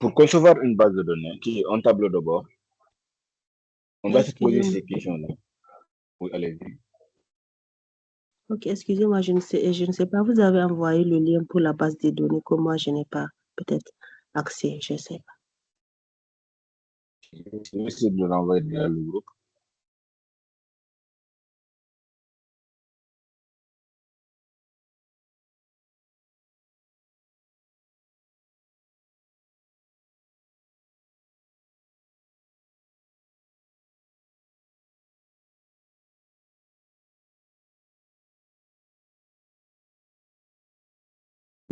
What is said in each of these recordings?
Pour concevoir une base de données qui est un tableau de bord, on doit se poser Excusez-moi. ces questions-là. Oui, allez-y. Ok, excusez-moi, je ne sais pas. Vous avez envoyé le lien pour la base des données que moi, je n'ai pas peut-être accès, je ne sais pas. Je vais essayer de l'envoyer dans le groupe.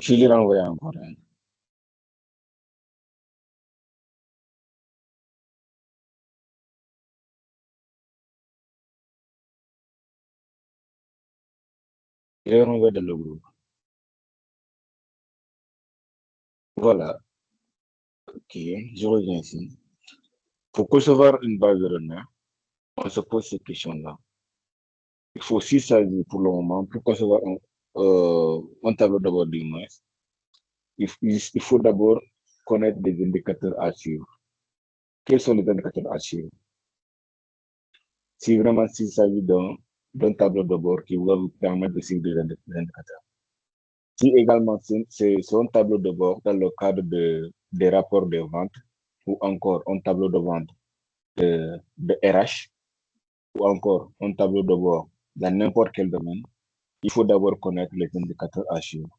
Je l'ai renvoyé encore. Je l'ai renvoyé dans le groupe. Voilà. Ok, je reviens ici. Pour concevoir une base de données, on se pose ces questions-là. Il faut aussi s'agir pour le moment, pour concevoir un tableau de bord d'humain, il faut d'abord connaître des indicateurs à suivre. Quels sont les indicateurs à suivre? Si vraiment s'il s'agit d'un tableau de bord qui va vous permettre de suivre des indicateurs. Si également c'est un tableau de bord dans le cadre des rapports de vente ou encore un tableau de vente de RH ou encore un tableau de bord dans n'importe quel domaine, il faut d'abord connaître les indicateurs à suivre.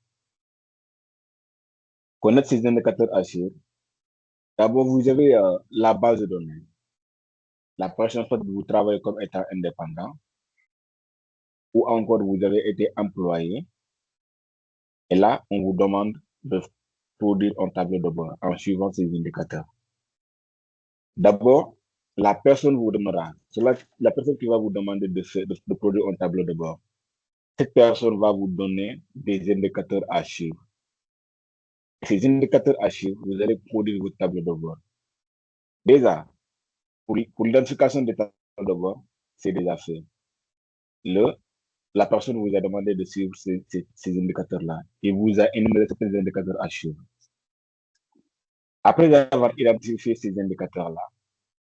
Connaître ces indicateurs à suivre, d'abord vous avez la base de données. La prochaine fois que vous travaillez comme étant indépendant ou encore vous avez été employé, et là, on vous demande de produire un tableau de bord en suivant ces indicateurs. D'abord, la personne vous demandera, c'est la personne qui va vous demander de produire un tableau de bord. Cette personne va vous donner des indicateurs à suivre. Ces indicateurs à suivre, vous allez produire votre tableau de bord. Déjà, pour l'identification des tableaux de bord, c'est déjà fait. La personne vous a demandé de suivre ces indicateurs-là et vous a énuméré certains indicateurs à suivre. Après avoir identifié ces indicateurs-là,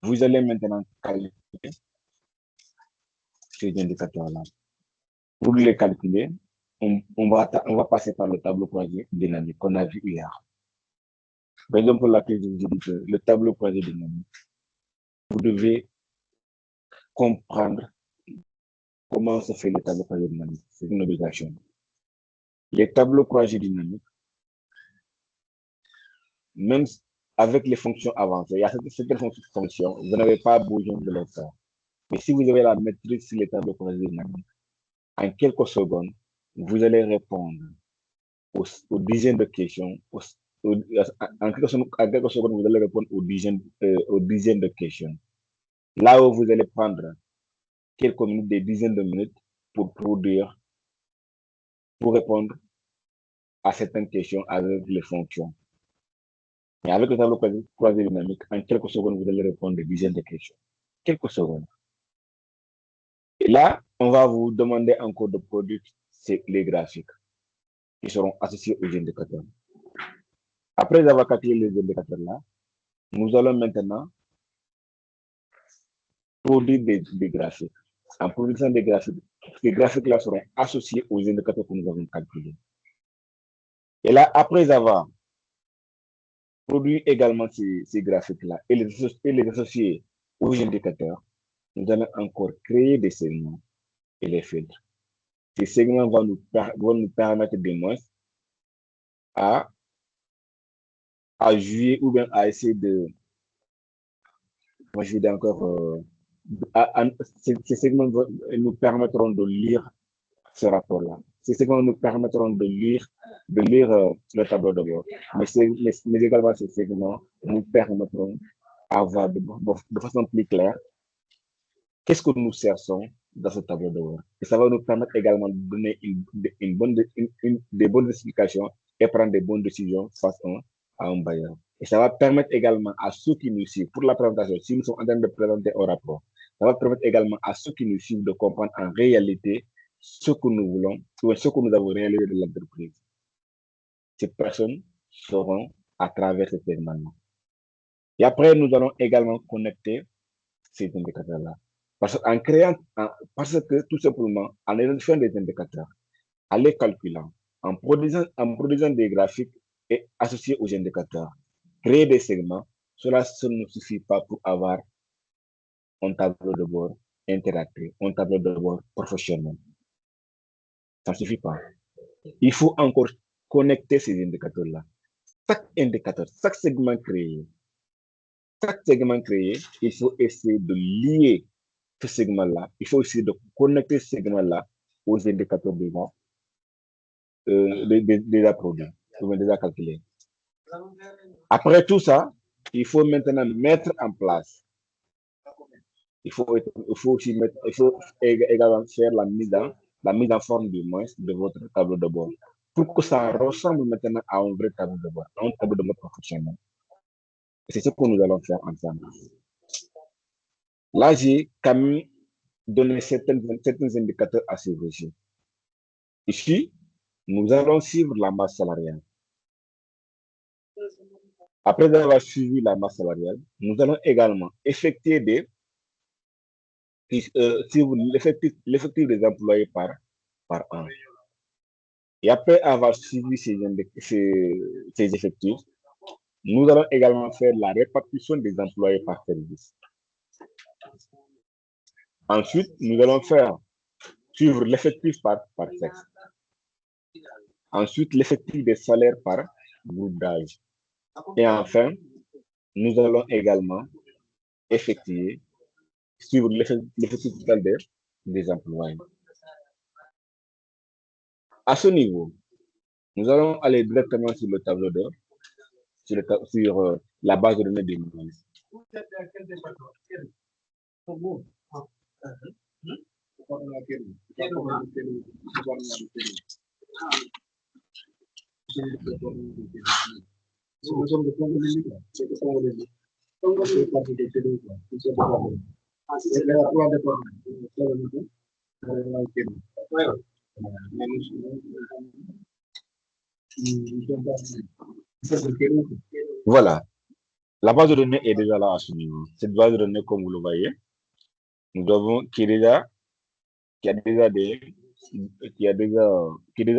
vous allez maintenant calculer ces indicateurs-là. Pour les calculer, on va passer par le tableau croisé dynamique qu'on a vu hier. Raison pour laquelle je vous ai dit que le tableau croisé dynamique, vous devez comprendre comment se fait le tableau croisé dynamique. C'est une obligation. Les tableaux croisés dynamiques, même avec les fonctions avancées, il y a certaines fonctions, vous n'avez pas besoin de les faire. Mais si vous avez la maîtrise sur les tableaux croisés dynamiques, en quelques secondes, vous allez répondre aux dizaines de questions. En quelques secondes, vous allez répondre aux dizaines de questions. Là où vous allez prendre quelques minutes, des dizaines de minutes pour produire, pour répondre à certaines questions avec les fonctions. Mais avec le tableau croisé dynamique, en quelques secondes, vous allez répondre des dizaines de questions. Quelques secondes. Et là, on va vous demander encore de produire les graphiques qui seront associés aux indicateurs. Après avoir calculé les indicateurs-là, nous allons maintenant produire des graphiques. En produisant des graphiques, ces graphiques-là seront associés aux indicateurs que nous avons calculés. Et là, après avoir produit également ces graphiques-là et les associer aux indicateurs, nous allons encore créer des segments et les filtres. Ces segments vont nous permettre de moins à jouer ou bien à essayer de, moi je dis encore, ces segments nous permettront de lire ce rapport-là. Ces segments nous permettront de lire le tableau de bord. Mais également, ces segments nous permettront d'avoir de façon plus claire qu'est-ce que nous cherchons dans ce tableau de bord. Et ça va nous permettre également de donner des bonnes explications et prendre des bonnes décisions face à un bailleur. Et ça va permettre également à ceux qui nous suivent, pour la présentation, si nous sommes en train de présenter un rapport, ça va permettre également à ceux qui nous suivent de comprendre en réalité ce que nous voulons ou ce que nous avons réalisé de l'entreprise. Ces personnes seront à travers cet événement. Et après, nous allons également connecter ces indicateurs-là. Parce que tout simplement, en identifiant des indicateurs, en les calculant, en produisant des graphiques et associés aux indicateurs, créer des segments, cela ne suffit pas pour avoir un tableau de bord interactif, un tableau de bord professionnel. Ça ne suffit pas. Il faut encore connecter ces indicateurs-là. Chaque indicateur, chaque segment créé, il faut essayer de lier ce segment-là. Il faut essayer de connecter ce segment-là aux indicateurs déjà produits, ou déjà calculés. Après tout ça, il faut maintenant mettre en place. Il faut aussi également faire la mise en forme du moins de votre tableau de bord pour que ça ressemble maintenant à un vrai tableau de bord, à un tableau de bord professionnel. C'est ce que nous allons faire ensemble. Là, j'ai quand même donné certains indicateurs à suivre ici. Ici, nous allons suivre la masse salariale. Après avoir suivi la masse salariale, nous allons également effectuer suivre l'effectif des employés par an. Et après avoir suivi ces effectifs, nous allons également faire la répartition des employés par service. Ensuite, nous allons suivre l'effectif par sexe. Ensuite, l'effectif des salaires par groupe d'âge. Et enfin, nous allons également suivre l'effectif total des employés. À ce niveau, nous allons aller directement sur le tableau d'heure, sur la base de données des moyens. Voilà, la base de données est déjà là à ce niveau. Cette base de données, comme vous le voyez, qui est déjà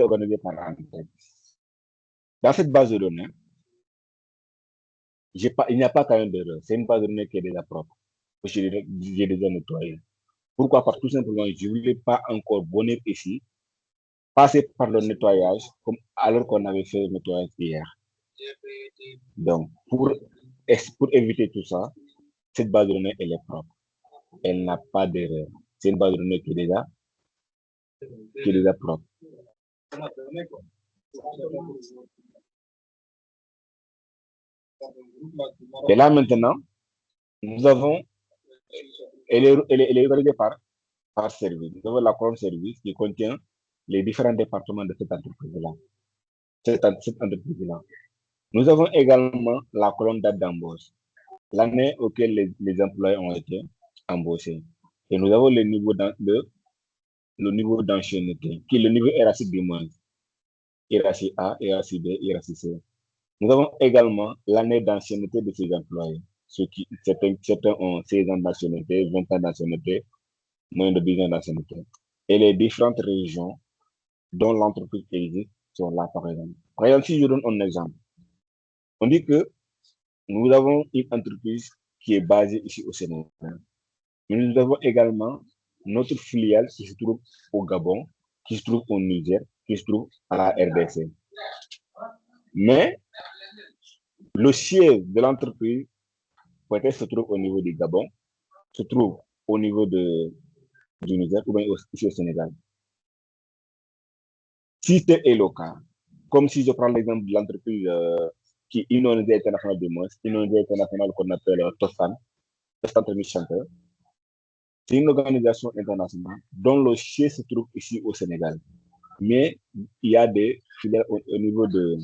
organisée par enquête. Dans cette base de données, il n'y a pas quand même d'erreur. C'est une base de données qui est déjà propre, que j'ai déjà nettoyée. Pourquoi? Parce que tout simplement, je ne voulais pas encore bonner ici, passer par le nettoyage, alors qu'on avait fait le nettoyage hier. Donc, pour éviter tout ça, cette base de données, elle est propre. Elle n'a pas d'erreur. C'est une base de données qui est déjà propre. Et là, maintenant, nous avons, elle est organisée par service. Nous avons la colonne service qui contient les différents départements de cette entreprise-là. Nous avons également la colonne date d'embauche, l'année auquel les employés ont été embauchés. Et nous avons le niveau d'ancienneté, qui est le niveau hiérarchique du moins. Hiérarchie A, hiérarchie B, hiérarchie C. Nous avons également l'année d'ancienneté de ces employés. Certains ont 16 ans d'ancienneté, 20 ans d'ancienneté, moins de 10 ans d'ancienneté. Et les différentes régions dont l'entreprise existe sont là, par exemple. Par exemple, si je donne un exemple, on dit que nous avons une entreprise qui est basée ici au Sénégal. Mais nous avons également notre filiale qui se trouve au Gabon, qui se trouve au Niger, qui se trouve à la RDC. Mais le siège de l'entreprise peut-être se trouve au niveau du Gabon, se trouve au niveau du Niger ou bien ici au Sénégal. Si c'est le cas, comme si je prends l'exemple de l'entreprise qui est une ONG internationale de Mons, une ONG internationale qu'on appelle TOSAN, c'est une organisation internationale dont le siège se trouve ici au Sénégal. Mais il y a des filiales au niveau de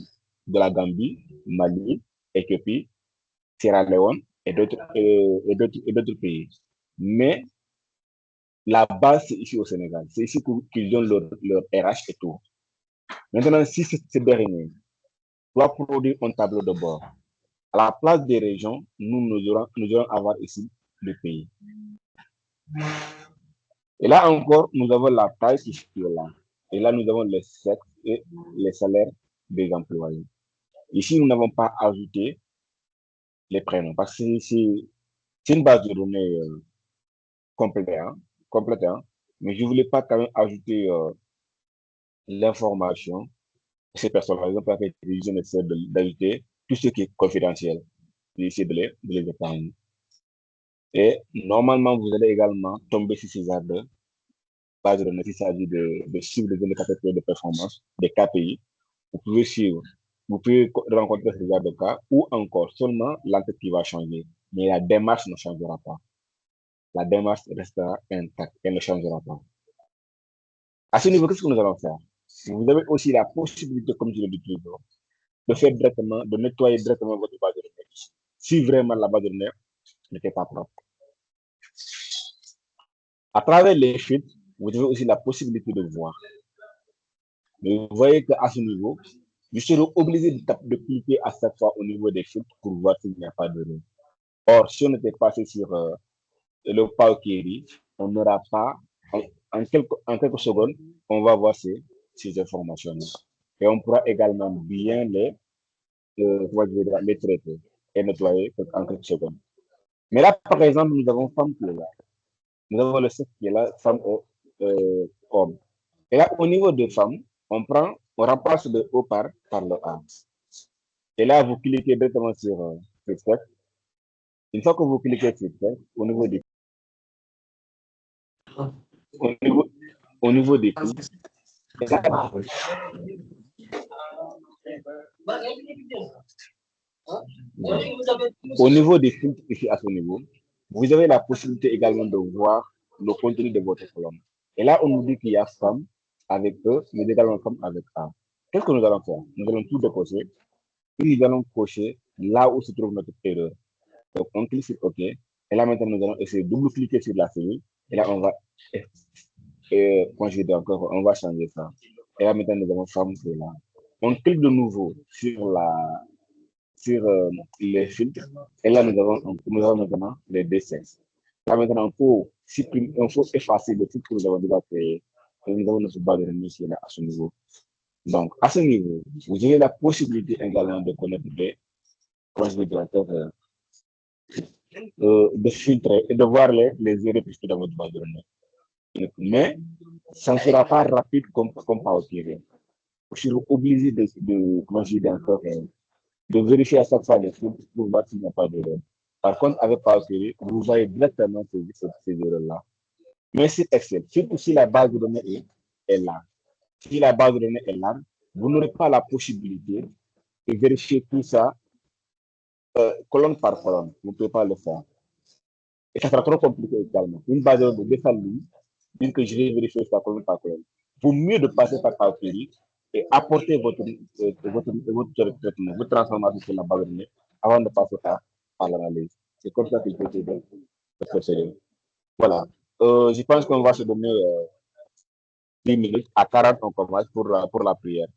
la Gambie, Mali, Éthiopie, Sierra Leone et d'autres pays. Mais la base, c'est ici au Sénégal. C'est ici qu'ils ont leur RH et tout. Maintenant, si ce dernier doit produire un tableau de bord À la place des régions, nous allons avoir ici le pays. Et là encore, nous avons la taille qui est là. Et là, nous avons les sexes et les salaires des employés. Ici, nous n'avons pas ajouté les prénoms parce que c'est une base de données complète, hein, complète, hein. Mais je ne voulais pas quand même ajouter l'information. Ces personnes, par exemple, avec je essaie d'ajouter tout ce qui est confidentiel. J'essaie de les épargner. Et normalement, vous allez également tomber sur ces genre de base de données. Il s'agit de suivre les indicateurs de performance, des KPI. Vous pouvez suivre, vous pouvez rencontrer ce genre de cas ou encore seulement l'enquête qui va changer. Mais la démarche ne changera pas. La démarche restera intacte, elle ne changera pas. À ce niveau, qu'est-ce que nous allons faire? Vous avez aussi la possibilité, comme je l'ai dit toujours, de faire directement, de nettoyer directement votre base de données. Si vraiment la base de données n'était pas propre. À travers les fuites, vous avez aussi la possibilité de voir. Mais vous voyez qu'à ce niveau, je serai obligé de cliquer à chaque fois au niveau des fuites pour voir s'il n'y a pas d'erreur. Or, si on était passé sur le Power Query, on n'aura pas, en quelques secondes, on va voir ces informations-là. Et on pourra également bien les traiter et nettoyer en quelques secondes. Mais là, par exemple, nous avons femme qui est là. Nous avons le sexe qui est là, femme et homme. Et là, au niveau de femmes, on remplace le O par le A. Et là, vous cliquez directement sur sexe. Une fois que vous cliquez sur sexe, au niveau, au niveau des prix, au niveau des filtres ici à ce niveau, vous avez la possibilité également de voir le contenu de votre colonne. Et là, on nous dit qu'il y a femme avec E, mais également femme avec A. Qu'est-ce que nous allons faire? Nous allons tout décocher, puis nous allons cocher là où se trouve notre erreur. Donc, on clique sur OK. Et là, maintenant, nous allons essayer de double-cliquer sur la cellule. Et là, on va, quand je dis encore, on va changer ça. Et là, maintenant, nous avons femme qui est là. On clique de nouveau sur les filtres. Et là, nous avons maintenant les deux sexes. Là, maintenant, il faut effacer le filtre que nous avons déjà créé. Et nous avons notre base de données qui est là à ce niveau. Donc, à ce niveau, vous avez la possibilité également de connaître comment je vais dire, de filtrer et de voir les erreurs puisque dans votre base de données. Mais ça ne sera pas rapide comme Power Query. Je suis obligé comment je dis encore, de vérifier à chaque fois les filtres pour voir s'il n'y a pas d'erreur. Par contre, avec Power Query, vous voyez directement ces erreurs-là. Mais c'est Excel. Surtout si la base de données est là. Si la base de données est là, vous n'aurez pas la possibilité de vérifier tout ça colonne par colonne. Vous ne pouvez pas le faire. Et ça sera trop compliqué également. Une base de données de 200 lignes, une que je vais vérifier ça colonne par colonne. Pour mieux de passer par Power Query et apporter votre traitement, votre transformation sur la base de données avant de passer par l'analyse. C'est comme ça qu'il faut procéder. Voilà. Je pense qu'on va se donner 10 minutes. À 40, on commence pour la prière.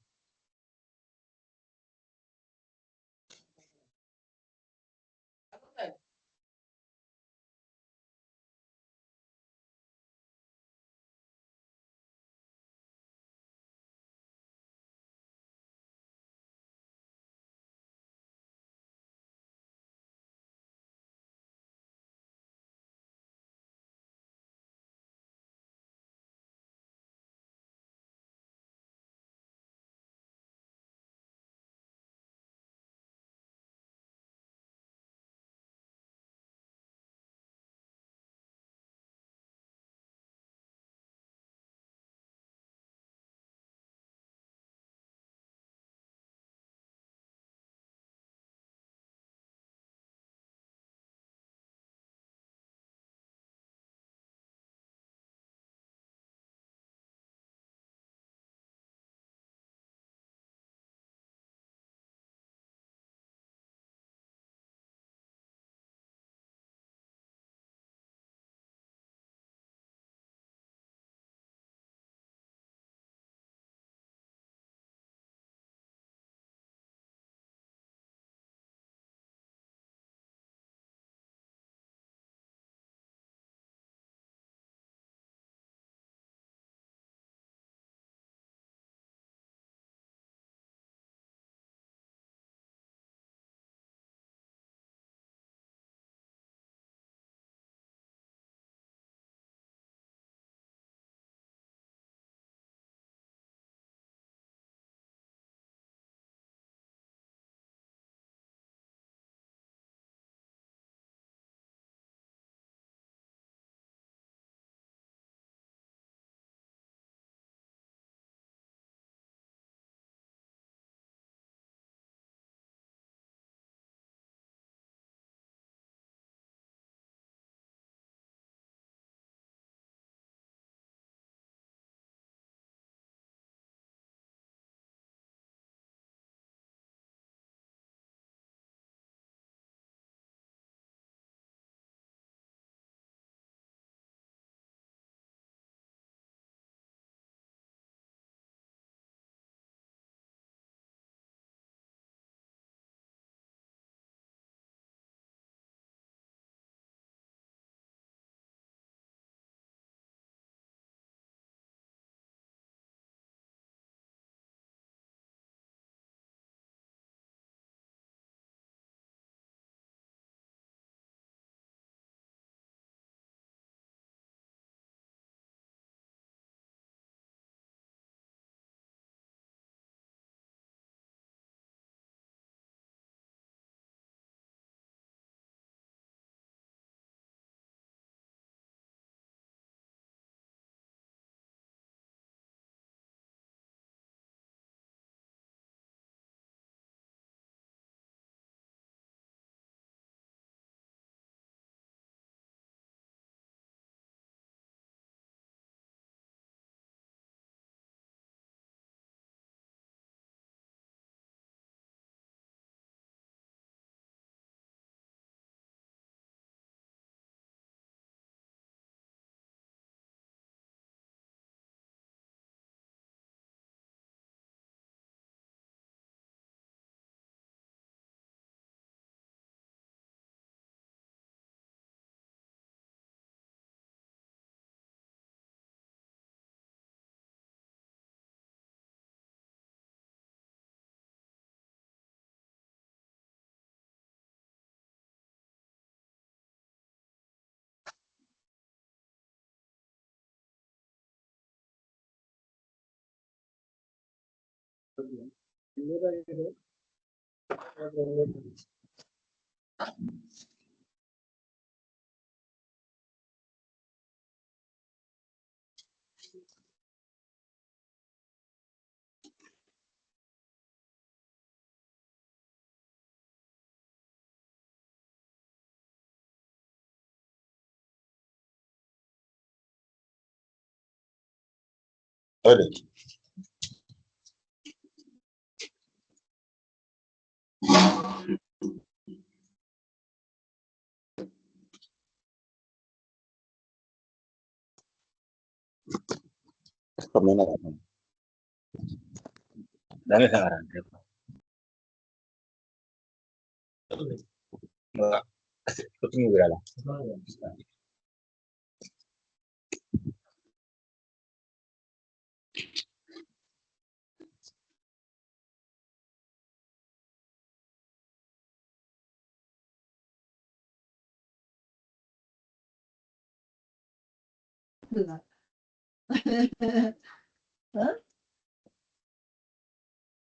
Allez. Combien là? Dame esa garantía. Voilà. Continue de là. Huh?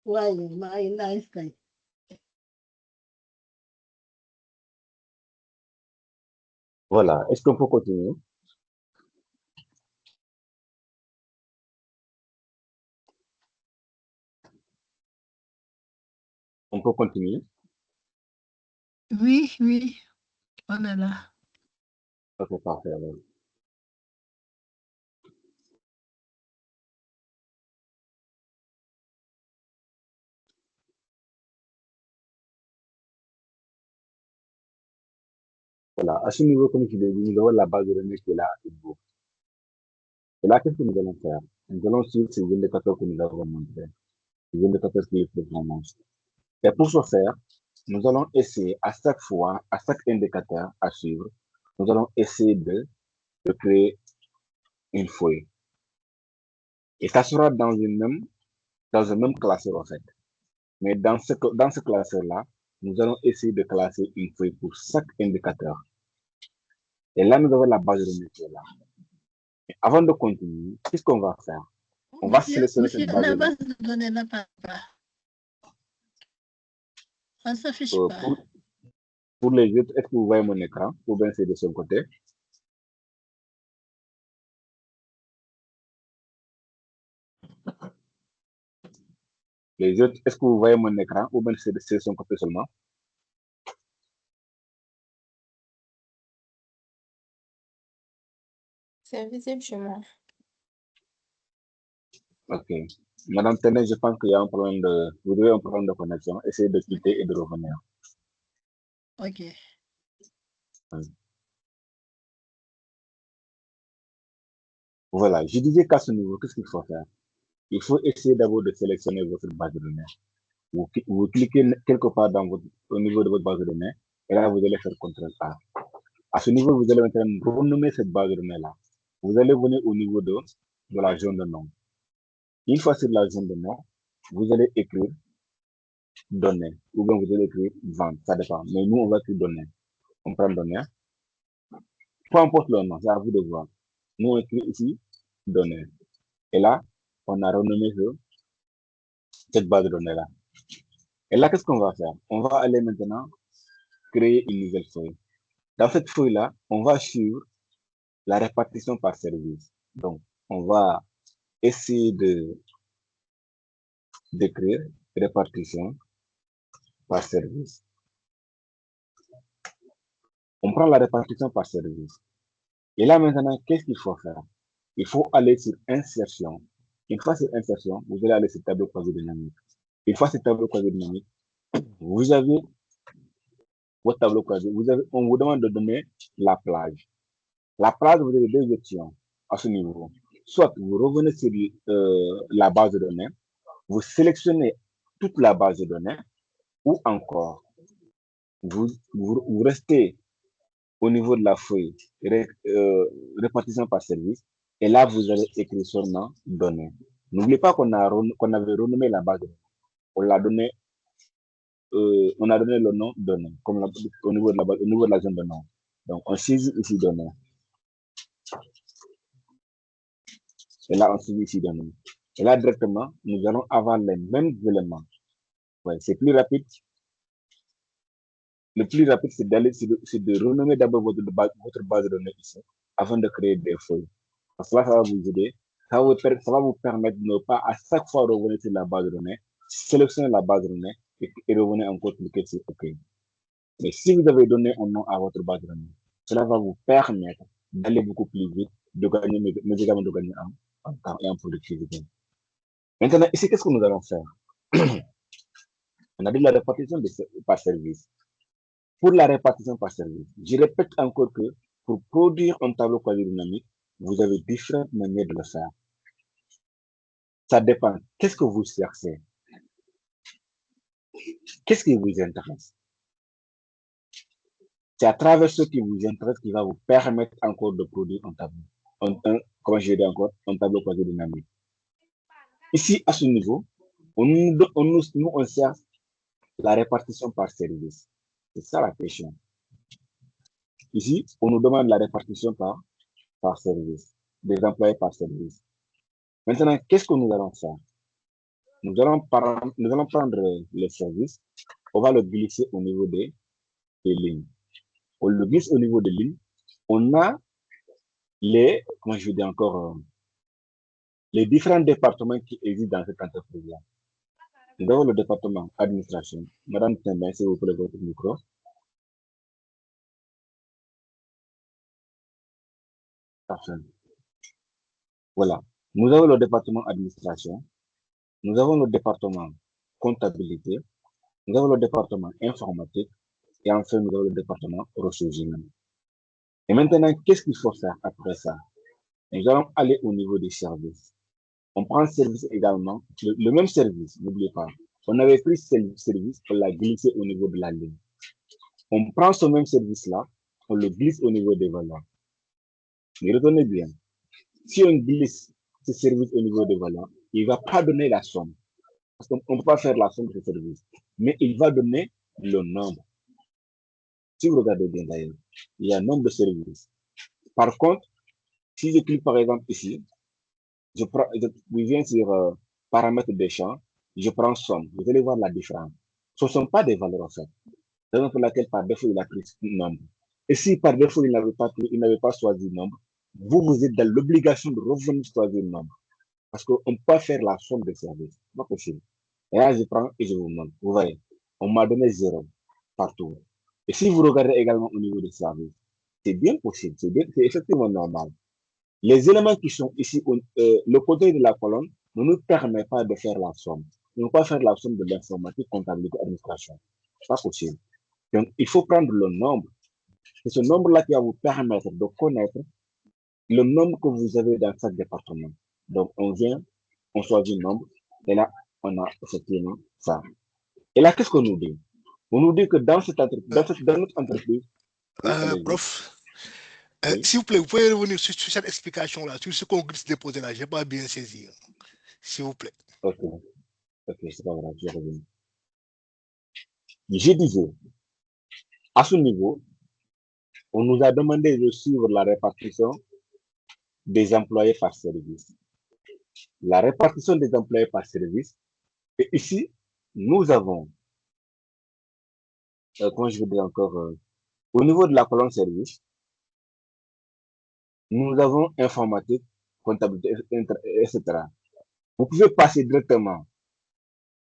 Why? My nice guy. Voilà. Est-ce qu'on peut continuer? On peut continuer? Oui, oui, on est là. Ok, parfait. Alors. Voilà. À ce niveau, comme je l'ai dit, nous avons la base de données qui est là à Igbo. Et là, qu'est-ce que nous allons faire? Nous allons suivre ces indicateurs que nous avons montrés. Les indicateurs qui est vraiment. Et pour ce faire, nous allons essayer à chaque fois, à chaque indicateur à suivre, nous allons essayer de créer une feuille. Et ça sera dans un même classeur en fait. Mais dans ce classeur-là, nous allons essayer de classer une feuille pour chaque indicateur. Et là, nous avons la base de données qui est là. Et avant de continuer, qu'est-ce qu'on va faire? On va sélectionner cette base de données. La base de données n'apparaît pas. Ça ne s'affiche pas. Pour les autres, est-ce que vous voyez mon écran? Ou bien c'est de ce côté? Les autres, est-ce que vous voyez mon écran? Ou bien c'est de son côté seulement? C'est visible chez moi. Ok. Madame Tenet, je pense qu'il y a un problème vous avez un problème de connexion. Essayez de quitter et de revenir. Ok. Voilà. Je disais qu'à ce niveau, qu'est-ce qu'il faut faire? Il faut essayer d'abord de sélectionner votre base de données. Vous cliquez quelque part au niveau de votre base de données et là, vous allez faire CTRL-A. À ce niveau, vous allez maintenant renommer cette base de données-là. Vous allez venir au niveau de la zone de nom. Une fois sur la zone de nom, vous allez écrire données ou bien vous allez écrire vente, ça dépend. Mais nous, on va écrire données. On prend données. Peu importe le nom, c'est à vous de voir. Nous, on écrit ici données. Et là, on a renommé cette base de données-là. Et là, qu'est-ce qu'on va faire? On va aller maintenant créer une nouvelle feuille. Dans cette feuille-là, on va suivre la répartition par service. Donc, on va essayer d'écrire répartition par service. On prend la répartition par service. Et là, maintenant, qu'est-ce qu'il faut faire? Il faut aller sur insertion. Une fois sur insertion, vous allez aller sur tableau croisé dynamique. Une fois sur tableau croisé dynamique, vous avez votre tableau croisé. On vous demande de donner la plage. La plage, vous avez deux options à ce niveau. Soit vous revenez sur la base de données, vous sélectionnez toute la base de données, ou encore, vous restez au niveau de la feuille répartition par service, et là, vous allez écrire seulement données. N'oubliez pas qu'on avait renommé la base de données. On a donné le nom données, comme au niveau de la zone de nom. Donc, on saisit ici données. Et là, on saisit ici données. Et là, directement, nous allons avoir les mêmes éléments. Ouais, c'est plus rapide. Le plus rapide, c'est de renommer d'abord votre base de données ici, avant de créer des feuilles. Parce que là, ça va vous aider. Ça va vous permettre de ne pas à chaque fois revenir sur la base de données, sélectionner la base de données et revenir encore cliquer sur OK. Mais si vous avez donné un nom à votre base de données, cela va vous permettre d'aller beaucoup plus vite, de gagner, mais également de gagner en temps et en productivité. Maintenant, ici, qu'est-ce que nous allons faire? On a dit la répartition par service. Pour la répartition par service, je répète encore que pour produire un tableau quasi-dynamique, vous avez différentes manières de le faire. Ça dépend. Qu'est-ce que vous cherchez? Qu'est-ce qui vous intéresse? C'est à travers ce qui vous intéresse qui va vous permettre encore de produire un tableau. Comment je dis encore, un tableau quasi-dynamique. Ici, à ce niveau, on cherche la répartition par service. C'est ça la question. Ici, on nous demande la répartition par service, des employés par service. Maintenant, qu'est-ce que nous allons faire? Nous allons prendre le service, on va le glisser au niveau des lignes. On le glisse au niveau des lignes. On a comment je dis encore, les différents départements qui existent dans cette entreprise-là. Nous avons le département administration. Madame Tendin, s'il vous plaît, votre micro. Parfait. Voilà. Nous avons le département administration. Nous avons le département comptabilité. Nous avons le département informatique. Et enfin, nous avons le département ressources humaines. Et maintenant, qu'est-ce qu'il faut faire après ça? Nous allons aller au niveau des services. On prend le service également, le même service, n'oubliez pas. On avait pris ce service, on l'a glissé au niveau de la ligne. On prend ce même service-là, on le glisse au niveau des valeurs. Mais retenez bien, si on glisse ce service au niveau des valeurs, il ne va pas donner la somme. Parce qu'on ne peut pas faire la somme de ce service. Mais il va donner le nombre. Si vous regardez bien d'ailleurs, il y a un nombre de services. Par contre, si je clique par exemple ici, je viens sur paramètres des champs, je prends somme. Vous allez voir la différence. Ce ne sont pas des valeurs en fait. Raison pour laquelle par défaut il a pris nombre. Et si par défaut il n'avait pas choisi nombre, vous êtes dans l'obligation de revenir choisir le nombre. Parce qu'on ne peut pas faire la somme des services. C'est pas possible. Et là, je prends et je vous montre. Vous voyez, on m'a donné 0 partout. Et si vous regardez également au niveau des services, c'est bien possible, c'est effectivement normal. Les éléments qui sont ici, le côté de la colonne, ne nous permet pas de faire la somme. On ne peut pas faire la somme de l'informatique, comptabilité, administration. C'est pas possible. Donc, il faut prendre le nombre. C'est ce nombre-là qui va vous permettre de connaître le nombre que vous avez dans chaque département. Donc, on vient, on choisit le nombre, et là, on a effectivement ça. Et là, qu'est-ce qu'on nous dit? On nous dit que dans notre entreprise, prof, oui. s'il vous plaît, vous pouvez revenir sur cette explication-là, sur ce qu'on glisse déposer là. Je n'ai pas bien saisi. S'il vous plaît. Ok, c'est pas grave, je reviens. Je disais, à ce niveau, on nous a demandé de suivre la répartition des employés par service. La répartition des employés par service. Et ici, nous avons, comment je veux dire encore, au niveau de la colonne service, nous avons informatique, comptabilité, etc. Vous pouvez passer directement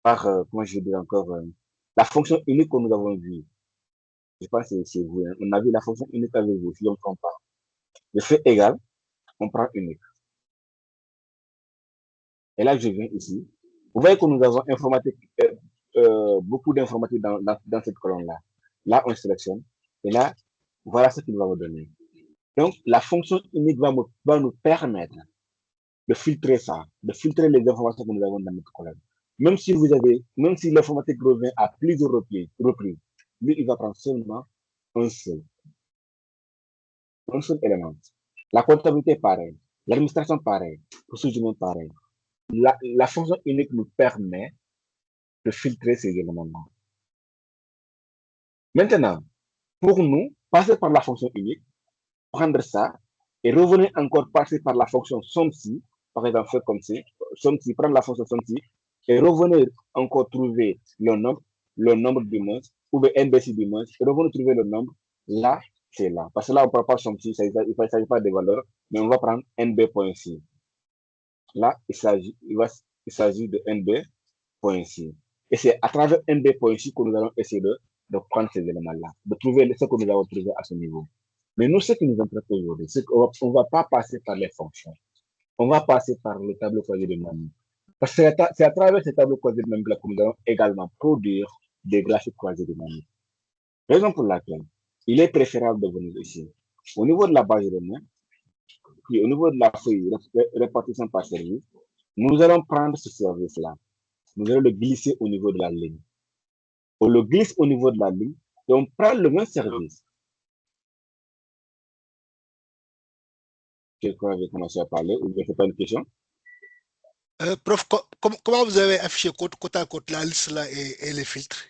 par, comment je veux dire encore, la fonction unique que nous avons vue. Je pense que c'est vous. Hein. On a vu la fonction unique avec vous, si on ne prend pas. Je fais égal, on prend unique. Et là, je viens ici. Vous voyez que nous avons informatique, beaucoup d'informatique dans cette colonne-là. Là, on sélectionne. Et là, voilà ce qu'il va vous donner. Donc, la fonction unique va nous permettre de filtrer ça, de filtrer les informations que nous avons dans notre colonne. Même si l'informatique revient à plusieurs reprises, lui, il va prendre seulement un seul élément. La comptabilité, pareil. L'administration, pareil. Ressources humaines, pareil. La fonction unique nous permet de filtrer ces éléments-là. Maintenant, pour nous, passer par la fonction unique, prendre ça et revenir encore passer par la fonction somme-ci, par exemple, faire comme SOMSI, prendre la fonction SOMSI et revenir encore trouver le nombre du moins, ou bien NBC du moins, et revenir trouver le nombre, là, c'est là. Parce que là, on ne prend pas SOMSI, il ne s'agit pas des valeurs, mais on va prendre NB.C. Là, il s'agit de NB.C. Et c'est à travers NB.C que nous allons essayer de prendre ces éléments-là, de trouver ce que nous avons trouvé à ce niveau. Mais nous, ce qui nous intéresse aujourd'hui, c'est qu'on ne va pas passer par les fonctions. On va passer par le tableau croisé de Mamie. Parce que c'est à travers ce tableau croisé de Mamie que nous allons également produire des graphiques croisés de Mamie. Raison pour laquelle il est préférable de venir ici. Au niveau de la base de données, puis au niveau de la feuille répartition par service, nous allons prendre ce service-là. Nous allons le glisser au niveau de la ligne. On le glisse au niveau de la ligne et on prend le même service. Quelqu'un avait commencé à parler, ou bien c'est pas une question? Prof, comment vous avez affiché côte à côte la liste là et les filtres?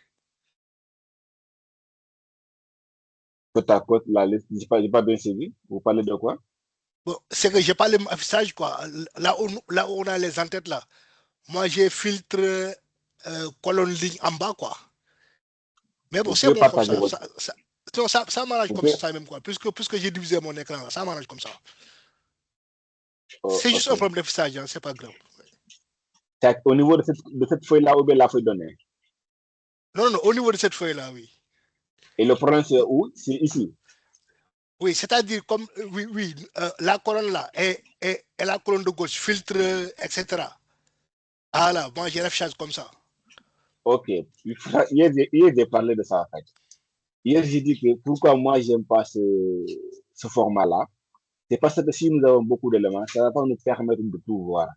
Côte à côte, la liste, je n'ai pas bien suivi. Vous parlez de quoi? Bon, c'est que j'ai pas le même affichage, quoi. Là où on a les entêtes là. Moi, j'ai filtre colonne ligne en bas, quoi. Mais bon, Vous c'est pouvez bon comme partager ça. Ça m'arrange comme pouvez... ça même, quoi. Puisque j'ai divisé mon écran, là, ça m'arrange comme ça. Oh, C'est juste okay. un problème d'affichage, hein, c'est pas grave. C'est au niveau de cette feuille-là ou bien la feuille donnée? Non, au niveau de cette feuille-là, oui. Et le problème, c'est où? C'est ici. Oui, c'est-à-dire comme, oui, la colonne là et la colonne de gauche, filtre, etc. Ah là, moi j'ai l'affichage comme ça. Ok. Hier, j'ai parlé de ça, en fait. Hier, j'ai dit que pourquoi moi, j'aime pas ce format-là. C'est parce que si nous avons beaucoup d'éléments, ça va pas nous permettre de tout voir.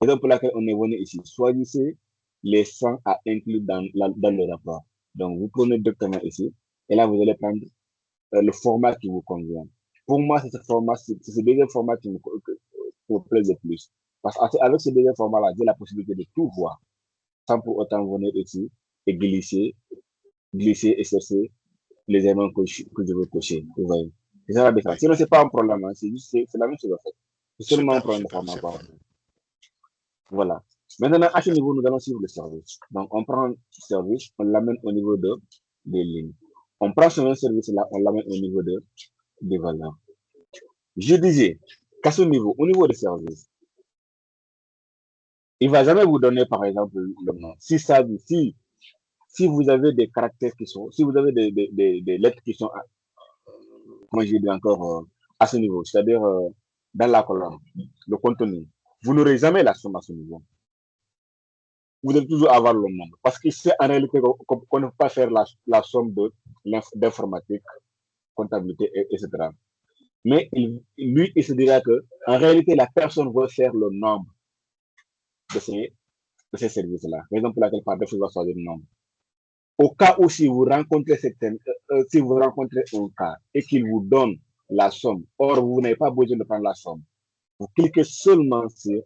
C'est donc pour laquelle on est venu ici. Choisissez les 100 à inclure dans le rapport. Donc, vous prenez directement ici, et là, vous allez prendre le format qui vous convient. Pour moi, c'est ce deuxième format qui me plaît le plus. Parce qu'avec ce deuxième format-là, j'ai la possibilité de tout voir, sans pour autant venir ici et glisser et chercher les éléments que je veux cocher. Vous voyez. C'est ça la différence. Oui. Sinon, c'est pas un problème, hein. C'est la même chose, en fait. C'est seulement un problème de format. Voilà. Maintenant, à ce niveau, nous allons suivre le service. Donc, on prend le service, on l'amène au niveau des lignes. On prend ce même service-là, on l'amène au niveau des valeurs. Je disais qu'à ce niveau, au niveau des services, il ne va jamais vous donner, par exemple, le nom. Si vous avez des caractères si vous avez des lettres qui sont, comment je dis encore, à ce niveau, c'est-à-dire dans la colonne, le contenu, vous n'aurez jamais la somme à ce niveau. Vous devez toujours avoir le nombre. Parce que c'est en réalité qu'on ne peut pas faire la somme d'informatique, comptabilité, etc. Mais lui, il se dira que en réalité, la personne veut faire le nombre de ces services-là. Raison pour laquelle, par défaut, il va choisir le nombre. Au cas où, si vous rencontrez un cas et qu'il vous donne la somme, or vous n'avez pas besoin de prendre la somme, vous cliquez seulement sur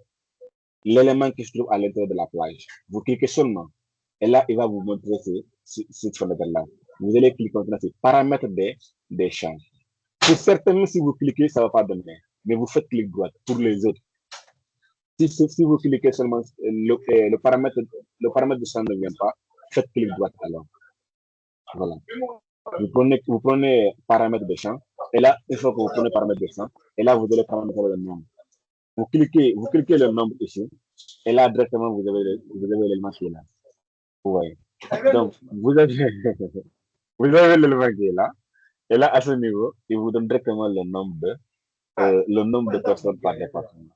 l'élément qui se trouve à l'intérieur de la plage. Vous cliquez seulement. Et là, il va vous montrer cette fenêtre-là. Vous allez cliquer sur paramètres des champs. Pour certains, si vous cliquez, ça ne va pas donner. Mais vous faites clic droit pour les autres. Si vous cliquez seulement, le paramètre de champ ne vient pas, faites clic droit alors. Voilà. Vous prenez paramètre de champ. Et là, une fois que vous prenez paramètre de champ, et là, vous allez prendre le nombre. Vous cliquez le nombre ici. Et là, directement, vous avez l'élément qui est là. Vous voyez. Donc, vous avez l'élément qui est là. Et là, à ce niveau, il vous donne directement le nombre de personnes par département.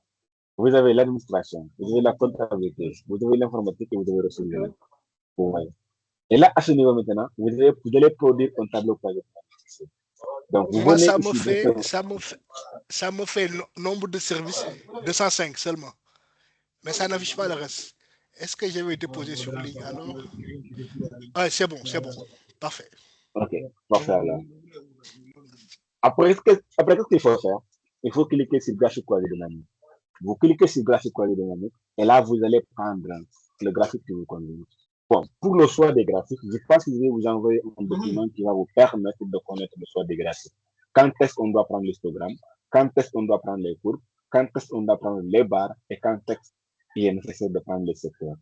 Vous avez l'administration, vous avez la comptabilité, vous avez l'informatique et vous avez le ressources. Vous voyez. Et là, à ce niveau maintenant, vous allez produire un tableau par département. Donc, vous Moi, venez ça me fait nombre de services 205 seulement. Mais ça n'affiche pas le reste. Est-ce que je vais déposer sur ligne alors? Ah, c'est bon. Parfait. Ok, parfait alors. Après, qu'est-ce qu'il faut faire? Il faut cliquer sur graphique croisé dynamique. Vous cliquez sur graphique croisé dynamique et là, vous allez prendre le graphique qui vous convient. Bon, pour le choix des graphiques, je pense que je vais vous envoyer un document qui va vous permettre de connaître le choix des graphiques. Quand est-ce qu'on doit prendre l'histogramme? Quand est-ce qu'on doit prendre les courbes? Quand est-ce qu'on doit prendre les barres? Et quand est-ce il est nécessaire de prendre le secteur.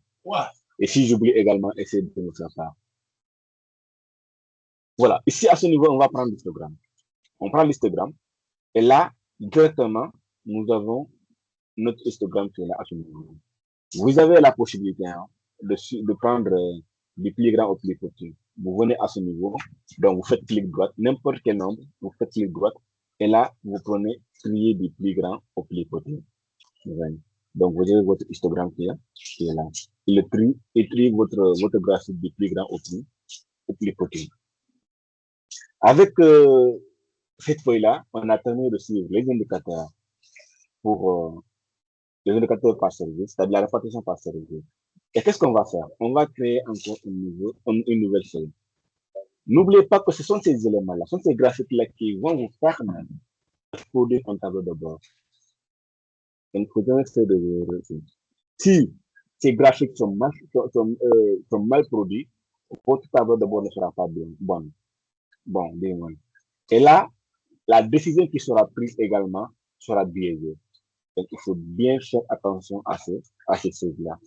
Et si j'oublie également, essayer de me faire part. Voilà. Ici, à ce niveau, on va prendre l'histogramme. On prend l'histogramme. Et là, directement, nous avons notre histogramme qui est là à ce niveau. Vous avez la possibilité de prendre du plus grand au plus petit. Vous venez à ce niveau, donc vous faites clic droit, n'importe quel nombre, vous faites clic droit, et là, vous prenez trier du plus grand au plus petit. Donc, vous avez votre histogramme qui est là. Il trie votre graphique du plus grand au plus petit. Avec cette feuille-là, on a terminé de suivre les indicateurs pour les indicateurs par service, c'est-à-dire la répartition par service. Et qu'est-ce qu'on va faire? On va créer encore une nouvelle feuille. N'oubliez pas que ce sont ces éléments-là, ce sont ces graphiques-là qui vont vous permettre de produire un tableau de bord. Donc, il faut jamais faire de si ces graphiques sont mal produits, votre tableau de bord ne sera pas bien bon. Et là, la décision qui sera prise également sera biaisée. Donc, il faut bien faire attention à ces choses-là.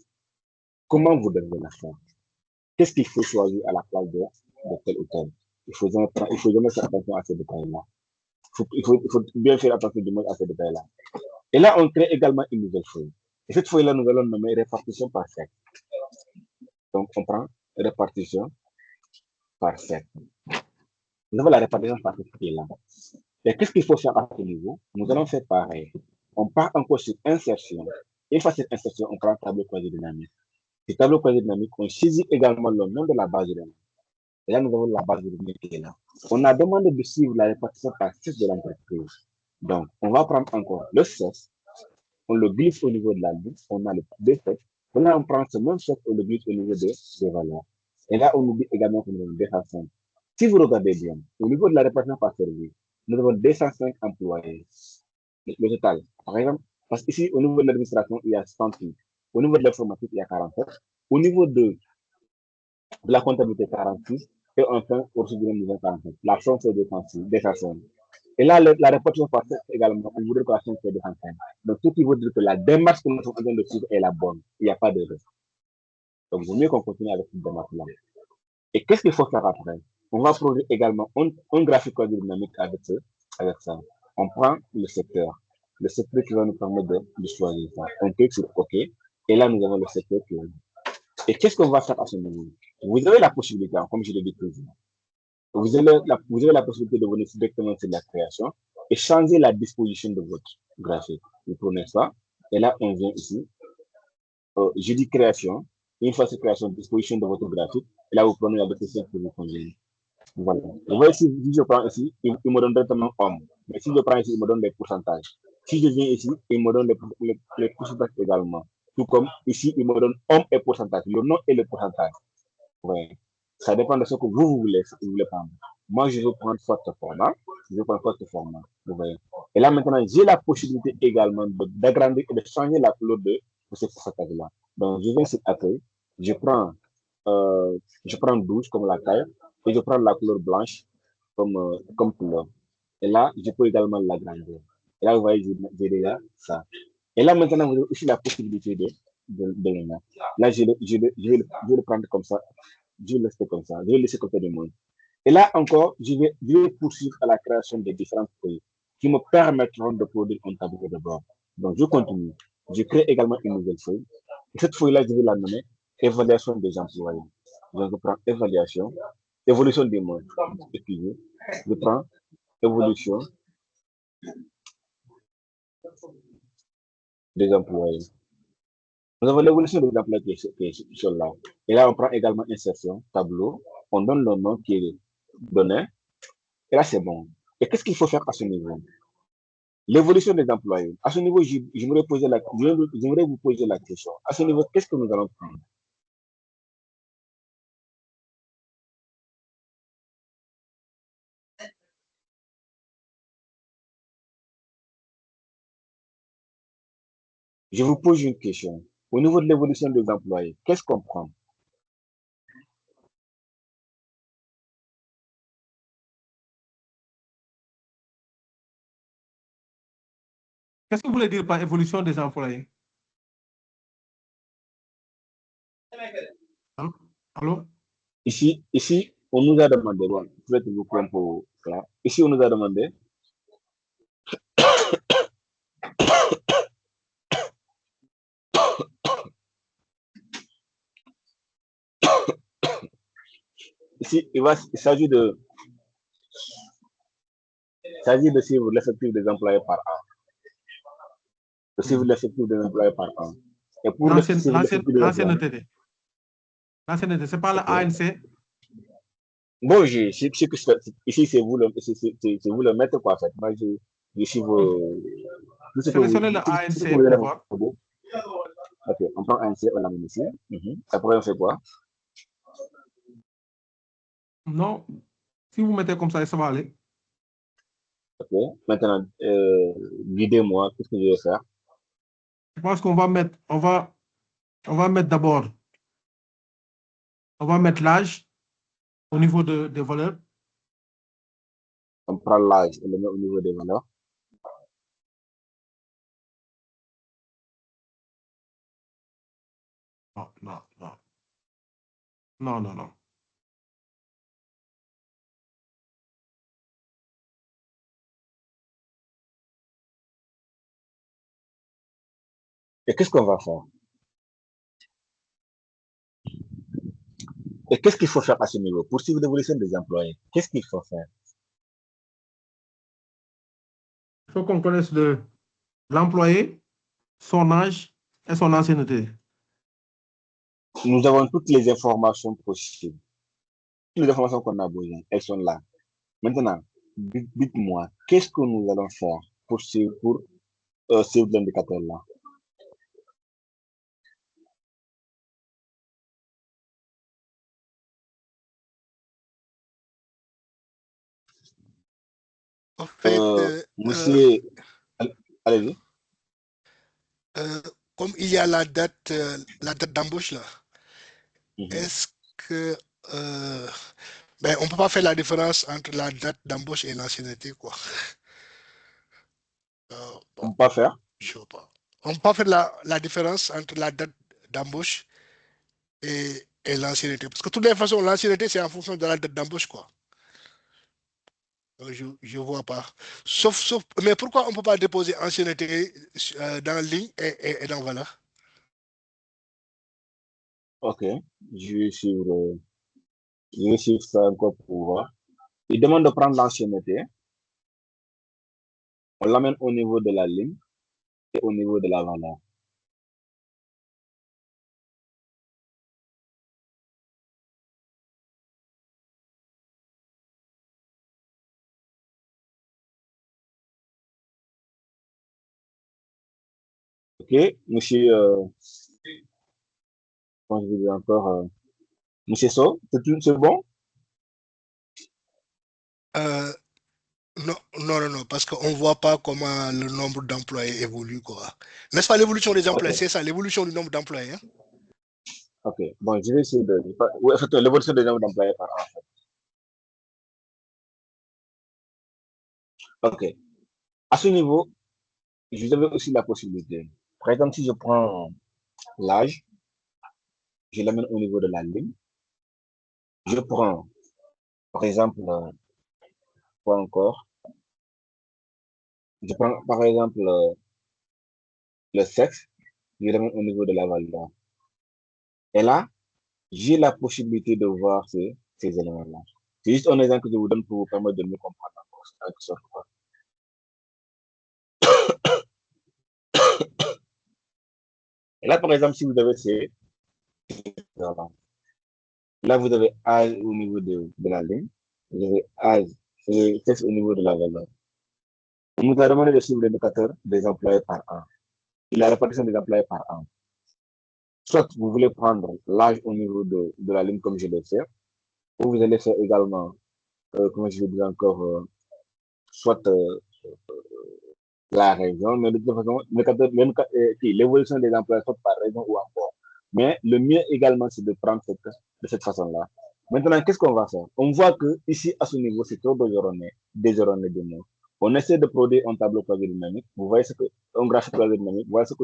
Comment vous devez la faire? Qu'est-ce qu'il faut choisir à la place de tel ou tel? Il faut jamais faire attention à ces détails-là. Il faut bien faire attention à ces détails-là. Et là, on crée également une nouvelle feuille. Et cette feuille-là, nous allons nommer répartition par secte. Donc, on prend répartition par secte. Nous avons la répartition par secte qui est là. Et qu'est-ce qu'il faut faire à ce niveau? Nous allons faire pareil. On part encore sur insertion. Une fois cette insertion, on prend un tableau quasi-dynamique. Ce tableau quasi-dynamique, on saisit également le nom de la base de données. Et là, nous avons la base de données qui est là. On a demandé de suivre la répartition par sexe de l'entreprise. Donc, on va prendre encore le sexe, on le glisse au niveau de la liste, on a le défect. Là, on prend ce même sexe, on le glisse au niveau des valeurs. Et là, on oublie également que nous avons 205. Si vous regardez bien, au niveau de la répartition par service, nous avons 205 employés. Le total, par exemple, parce qu'ici, au niveau de l'administration, il y a 108. Au niveau de l'informatique, il y a 47. Au niveau de la comptabilité, 46. Et enfin, au niveau de 47. La somme, c'est 205. Et là, la répartition par sexe également, on voudrait que la somme soit 205. Donc, tout qui veut dire que la démarche que nous sommes en train de suivre est la bonne. Il n'y a pas d'erreur. Donc, il vaut mieux qu'on continue avec cette démarche-là. Et qu'est-ce qu'il faut faire après? On va produire également un graphique dynamique avec ça. On prend le secteur. Le secteur qui va nous permettre de choisir ça. On clique sur OK. Et là, nous avons le secteur qui est là. Et qu'est-ce qu'on va faire à ce moment? Vous avez la possibilité, comme je l'ai dit toujours, vous avez la possibilité de venir directement sur la création et changer la disposition de votre graphique. Vous prenez ça. Et là, on vient ici. Je dis création. Une fois cette création, disposition de votre graphique. Et là, vous prenez la disposition qui vous convient. Voilà. Vous voyez, si je prends ici, il me donne directement homme. Mais si je prends ici, il me donne les pourcentages. Si je viens ici, il me donne les pourcentages également. Tout comme ici, il me donne homme et pourcentage. Le nom et le pourcentage. Ouais. Ça dépend de ce que vous voulez prendre. Moi, je veux prendre forte format. Vous voyez. Et là, maintenant, j'ai la possibilité également d'agrandir et de changer la couleur de ce pourcentage-là. Donc, je viens sur accueil. Je prends 12 comme la taille. Et je prends la couleur blanche comme couleur. Et là, je peux également l'agrandir. Et là, vous voyez, j'ai déjà ça. Et là, maintenant, vous avez aussi la possibilité de le mettre. Là, je vais le prendre comme ça. Je vais le laisser comme ça. Je vais le laisser côté du monde. Et là encore, je vais poursuivre à la création de différentes feuilles qui me permettront de produire un tableau de bord. Donc, je continue. Je crée également une nouvelle feuille. Et cette feuille-là, je vais la nommer évaluation des employés. Donc, je prends évolution des mots. Excusez. Je prends évolution des employés. Nous avons l'évolution des employés qui est sur là. Et là, on prend également insertion, tableau. On donne le nom qui est donné. Et là, c'est bon. Et qu'est-ce qu'il faut faire à ce niveau? L'évolution des employés. À ce niveau, j'aimerais vous poser la question. À ce niveau, qu'est-ce que nous allons prendre? Je vous pose une question. Au niveau de l'évolution des employés, qu'est-ce qu'on prend? Qu'est-ce que vous voulez dire par évolution des employés? Allô? Ici, on nous a demandé, bon, peut-être vous pouvez un peu là. Ici, on nous a demandé ici, il s'agit de suivre l'effectif des employés par an. De suivre l'effectif des employés par an. Et pour suivre l'effectif des employés. L'ancienneté. L'ancienneté, c'est pas le ANC. Bon, ici, c'est vous le maître, quoi, en fait. Moi, je suis vos. Sélectionnez le ANC pour voir. Ok, on prend ANC, on l'amène ici. Après, on fait quoi? Non, si vous mettez comme ça va aller. Ok, maintenant, guidez-moi, qu'est-ce que je vais faire? Je pense qu'on va mettre, on va mettre d'abord, on va mettre l'âge au niveau des valeurs. On prend l'âge et le met au niveau des valeurs. Non, non, non. Non, non, non. Et qu'est-ce qu'on va faire? Et qu'est-ce qu'il faut faire à ce niveau? Pour suivre l'évolution des employés, qu'est-ce qu'il faut faire? Il faut qu'on connaisse l'employé, son âge et son ancienneté. Nous avons toutes les informations possibles. Toutes les informations qu'on a besoin, elles sont là. Maintenant, dites-moi, qu'est-ce que nous allons faire pour suivre l'indicateur là? En fait, Monsieur, allez-y. Comme il y a la date d'embauche là, est-ce que ben, on peut pas faire la différence entre la date d'embauche et l'ancienneté, quoi. On peut pas faire? Je sais pas. On peut pas faire la différence entre la date d'embauche et l'ancienneté. Parce que de toutes les façons, l'ancienneté, c'est en fonction de la date d'embauche, quoi. Donc, je vois pas. Mais pourquoi on peut pas déposer ancienneté dans ligne et dans valeur? Ok, je vais suivre ça encore pour voir. Il demande de prendre l'ancienneté. On l'amène au niveau de la ligne et au niveau de la valeur. Ok, monsieur, comment je dis encore, monsieur So, c'est bon? Non, non, non, non, parce qu'on ne voit pas comment le nombre d'employés évolue, quoi. N'est-ce pas l'évolution des employés? Ok, C'est ça, l'évolution du nombre d'employés, hein? ok. Bon, je vais essayer de. Oui, en fait, l'évolution des nombres d'employés par an. Ok. À ce niveau, je avais aussi la possibilité. Par exemple, si je prends l'âge, je l'amène au niveau de la ligne. Je prends, par exemple, quoi encore? Je prends, par exemple, le sexe, je l'amène au niveau de la valeur. Et là, j'ai la possibilité de voir ces éléments-là. C'est juste un exemple que je vous donne pour vous permettre de mieux comprendre encore. En quelque sorte, quoi. Et là, par exemple, si vous avez voilà. Là, vous avez âge au niveau de la ligne, vous avez âge et sexe au niveau de la valeur. On nous a demandé de suivre l'indicateur des employés par an et la répartition des employés par an. Soit vous voulez prendre l'âge au niveau de la ligne comme je l'ai fait, ou vous allez faire également, comment je vais dire encore, soit la région, mais de toute façon, l'évolution des emplois, soit par région ou encore. Mais le mieux également, c'est de prendre de cette façon-là. Maintenant, qu'est-ce qu'on va faire? On voit que ici, à ce niveau, c'est trop désordonné de mots. On essaie de produire un tableau croisé dynamique. Vous voyez un graphique croisé dynamique. Vous voyez ce que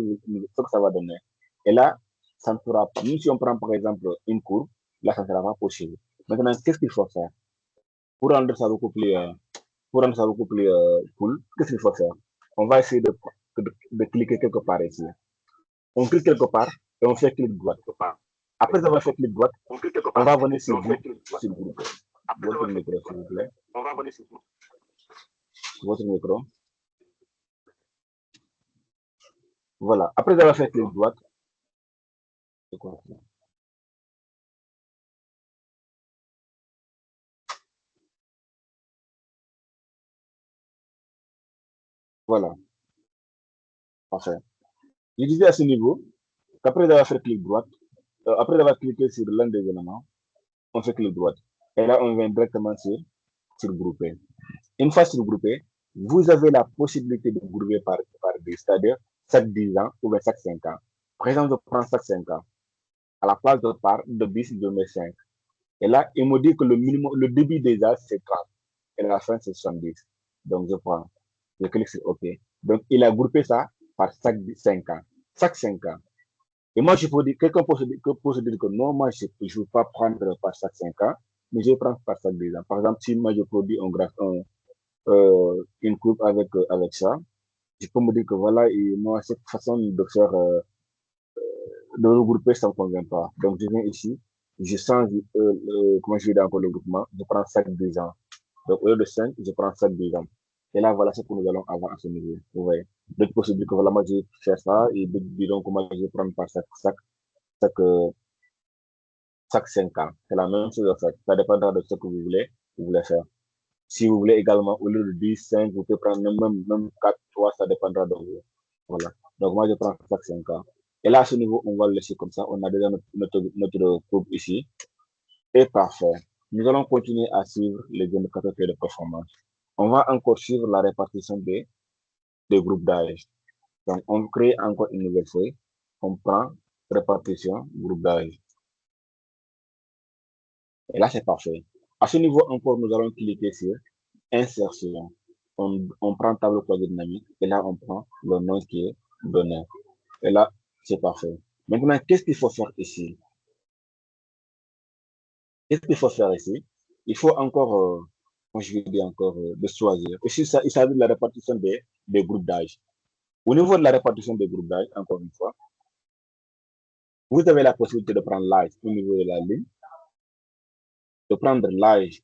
ça va donner. Et là, ça ne fera pas. Même si on prend par exemple une courbe, là, ça ne sera pas possible. Maintenant, qu'est-ce qu'il faut faire? Pour rendre ça beaucoup plus, cool, qu'est-ce qu'il faut faire? On va essayer de cliquer quelque part ici. On clique quelque part et on fait clic droit. Après avoir fait clic droit, on va venir sur groupe. Votre micro, s'il vous plaît. Votre micro. Voilà. Après avoir fait clic droit, c'est quoi ça? Voilà. Parfait. Je disais à ce niveau qu'après avoir fait clic droit, après avoir cliqué sur l'un des éléments, on fait clic droit. Et là, on vient directement sur grouper. Une fois sur grouper, vous avez la possibilité de grouper par 10, c'est-à-dire chaque 10 ans ou bien chaque 5 ans. Par exemple, je prends chaque 5 ans. À la place de 10, je mets 5. Et là, il me dit que le début des âges, c'est 30. Et la fin, c'est 70. Donc, je clique sur OK. Donc, il a groupé ça par chaque 5 ans. Chaque 5 ans. Et moi, quelqu'un peut se dire que non, moi, je ne veux pas prendre par chaque 5 ans, mais je vais prendre par chaque 10 ans. Par exemple, si moi, je produis une coupe avec ça, je peux me dire que voilà, et moi, cette façon de faire, de regrouper, ça ne me convient pas. Donc, je viens ici, je change, comment je vais dans le groupement, je prends chaque 10 ans. Donc, au lieu de 5, je prends chaque 10 ans. Et là, voilà ce que nous allons avoir à ce niveau. Vous voyez. Donc, pour se dire que voilà, moi, je vais faire ça, et disons comment je vais prendre par chaque, euh, chaque 5 ans. C'est la même chose en fait. Ça dépendra de ce que vous voulez faire. Si vous voulez également, au lieu de 10, 5, vous pouvez prendre même 4, 3, ça dépendra de vous. Voilà. Donc moi, je prends chaque 5 ans. Et là, à ce niveau, on va le laisser comme ça. On a déjà notre groupe ici. Et parfait. Nous allons continuer à suivre les indicateurs de performance. On va encore suivre la répartition des groupes d'âge. Donc, on crée encore une nouvelle feuille. On prend répartition, groupe d'âge. Et là, c'est parfait. À ce niveau encore, nous allons cliquer sur insertion. On prend tableau croisé dynamique et là, on prend le nom qui est donné. Et là, c'est parfait. Maintenant, qu'est-ce qu'il faut faire ici? Qu'est-ce qu'il faut faire ici? Il faut encore, moi je vais dire encore, de choisir. Ici, il s'agit de la répartition des groupes d'âge. Au niveau de la répartition des groupes d'âge, encore une fois, vous avez la possibilité de prendre l'âge au niveau de la ligne, de prendre l'âge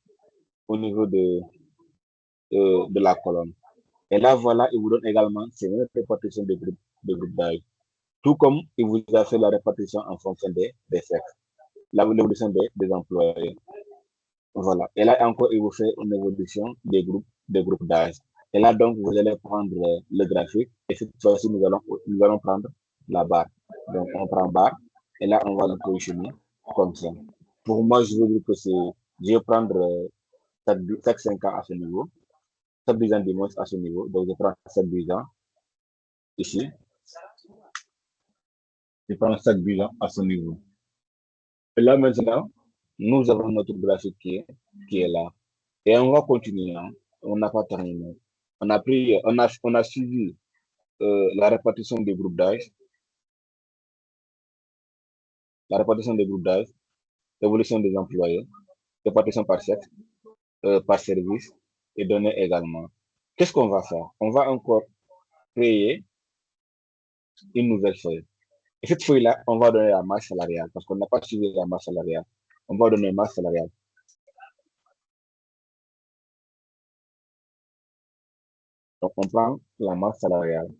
au niveau de la colonne. Et là, voilà, il vous donne également ces mêmes répartitions de groupes d'âge. Tout comme il vous a fait la répartition en fonction des sexes, l'évolution des employés. Voilà. Et là encore, il vous fait une évolution des groupes d'âge. Et là, donc, vous allez prendre le graphique. Et cette fois-ci, nous allons prendre la barre. Donc, on prend barre. Et là, on va le positionner comme ça. Pour moi, je veux dire que je vais prendre chaque 5 ans à ce niveau. Chaque 10 ans dimanche à ce niveau. Donc, je prends chaque 10 ans ici. Je prends chaque 10 ans à ce niveau. Et là, maintenant, nous avons notre graphique qui est là. Et on va continuer. Hein. On n'a pas terminé. On a suivi la répartition des groupes d'âge, l'évolution des employés, répartition par sexe, par service et données également. Qu'est-ce qu'on va faire? On va encore créer une nouvelle feuille. Et cette feuille-là, on va donner la masse salariale parce qu'on n'a pas suivi la masse salariale. On va donner masse salariale. Donc, on prend la masse salariale.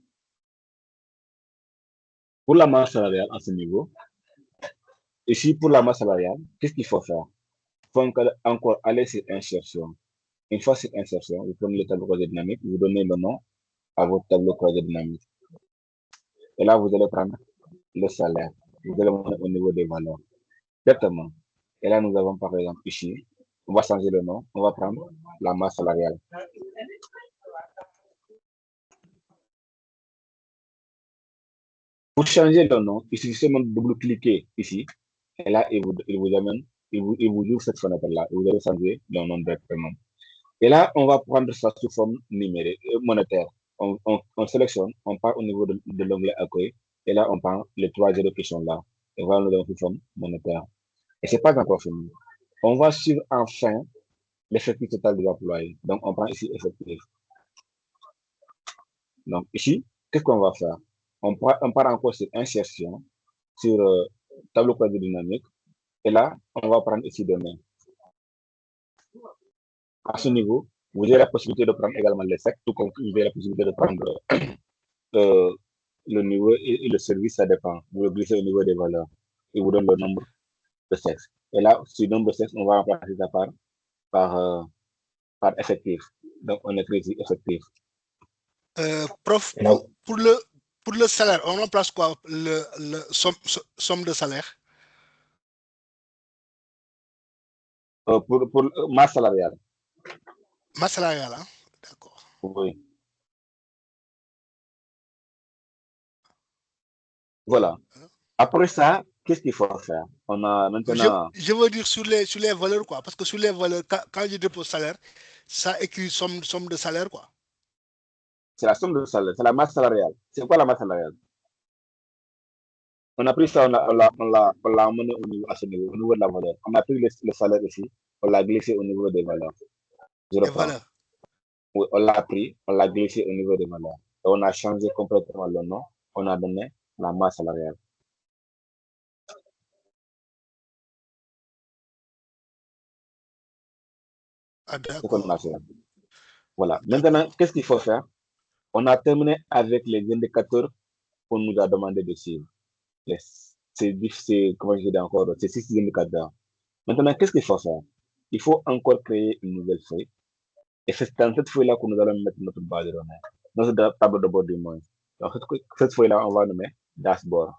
Pour la masse salariale à ce niveau, ici, pour la masse salariale, qu'est-ce qu'il faut faire? Il faut encore aller sur insertion. Une fois sur insertion, vous prenez le tableau croisé dynamique, vous donnez le nom à votre tableau croisé dynamique. Et là, vous allez prendre le salaire. Vous allez monter au niveau des valeurs. Directement. Et là, nous avons par exemple ici, on va changer le nom, on va prendre la masse salariale. Pour changer le nom, il suffit seulement de double-cliquer ici. Et là, il vous ouvre cette fenêtre-là. Vous allez changer le nom directement. Et là, on va prendre ça sous forme numérique, monétaire. On sélectionne, on part au niveau de l'onglet accueil. Et là, on prend les 3 zéros qui sont là. Et voilà, nous avons sous forme monétaire. Et ce n'est pas encore fini. On va suivre enfin l'effectif total des employés. Donc, on prend ici effectif. Donc, ici, qu'est-ce qu'on va faire? On part encore sur insertion, sur tableau croisé dynamique. Et là, on va prendre ici demain. À ce niveau, vous avez la possibilité de prendre également les sectes, tout comme vous avez la possibilité de prendre le niveau et le service, ça dépend. Vous le glissez au niveau des valeurs. Il vous donne le nombre de sexes. Et là, sur le nombre de sexes, on va remplacer ça par effectif. Donc, on écrit ici effectif. Prof, Et là, pour le salaire, on remplace quoi? Le somme de salaire? pour masse salariale. Masse salariale, hein? D'accord. Oui. Voilà. Après ça, qu'est-ce qu'il faut faire? On a maintenant. Je veux dire sur les valeurs, quoi. Parce que sur les valeurs, quand je dépose salaire, ça écrit somme de salaire, quoi. C'est la somme de salaire, c'est la masse salariale. C'est quoi la masse salariale? On a pris ça, on l'a amené à ce niveau, au niveau de la valeur. On a pris le salaire ici, on l'a glissé au niveau des valeurs. Je Les reprends. valeurs. Oui, on l'a pris, on l'a glissé au niveau des valeurs. Et on a changé complètement le nom, on a donné la masse salariale. Ah, C'est ce qu'on a d'accord. fait. Voilà. Maintenant, qu'est-ce qu'il faut faire? On a terminé avec les indicateurs qu'on nous a demandé de suivre. Comment je dis encore, c'est 6 indicateurs. Maintenant, qu'est-ce qu'il faut faire? Il faut encore créer une nouvelle feuille. Et c'est dans cette feuille-là que nous allons mettre notre base de données, notre tableau de bord du moins. Donc, cette feuille-là, on va nommer dashboard.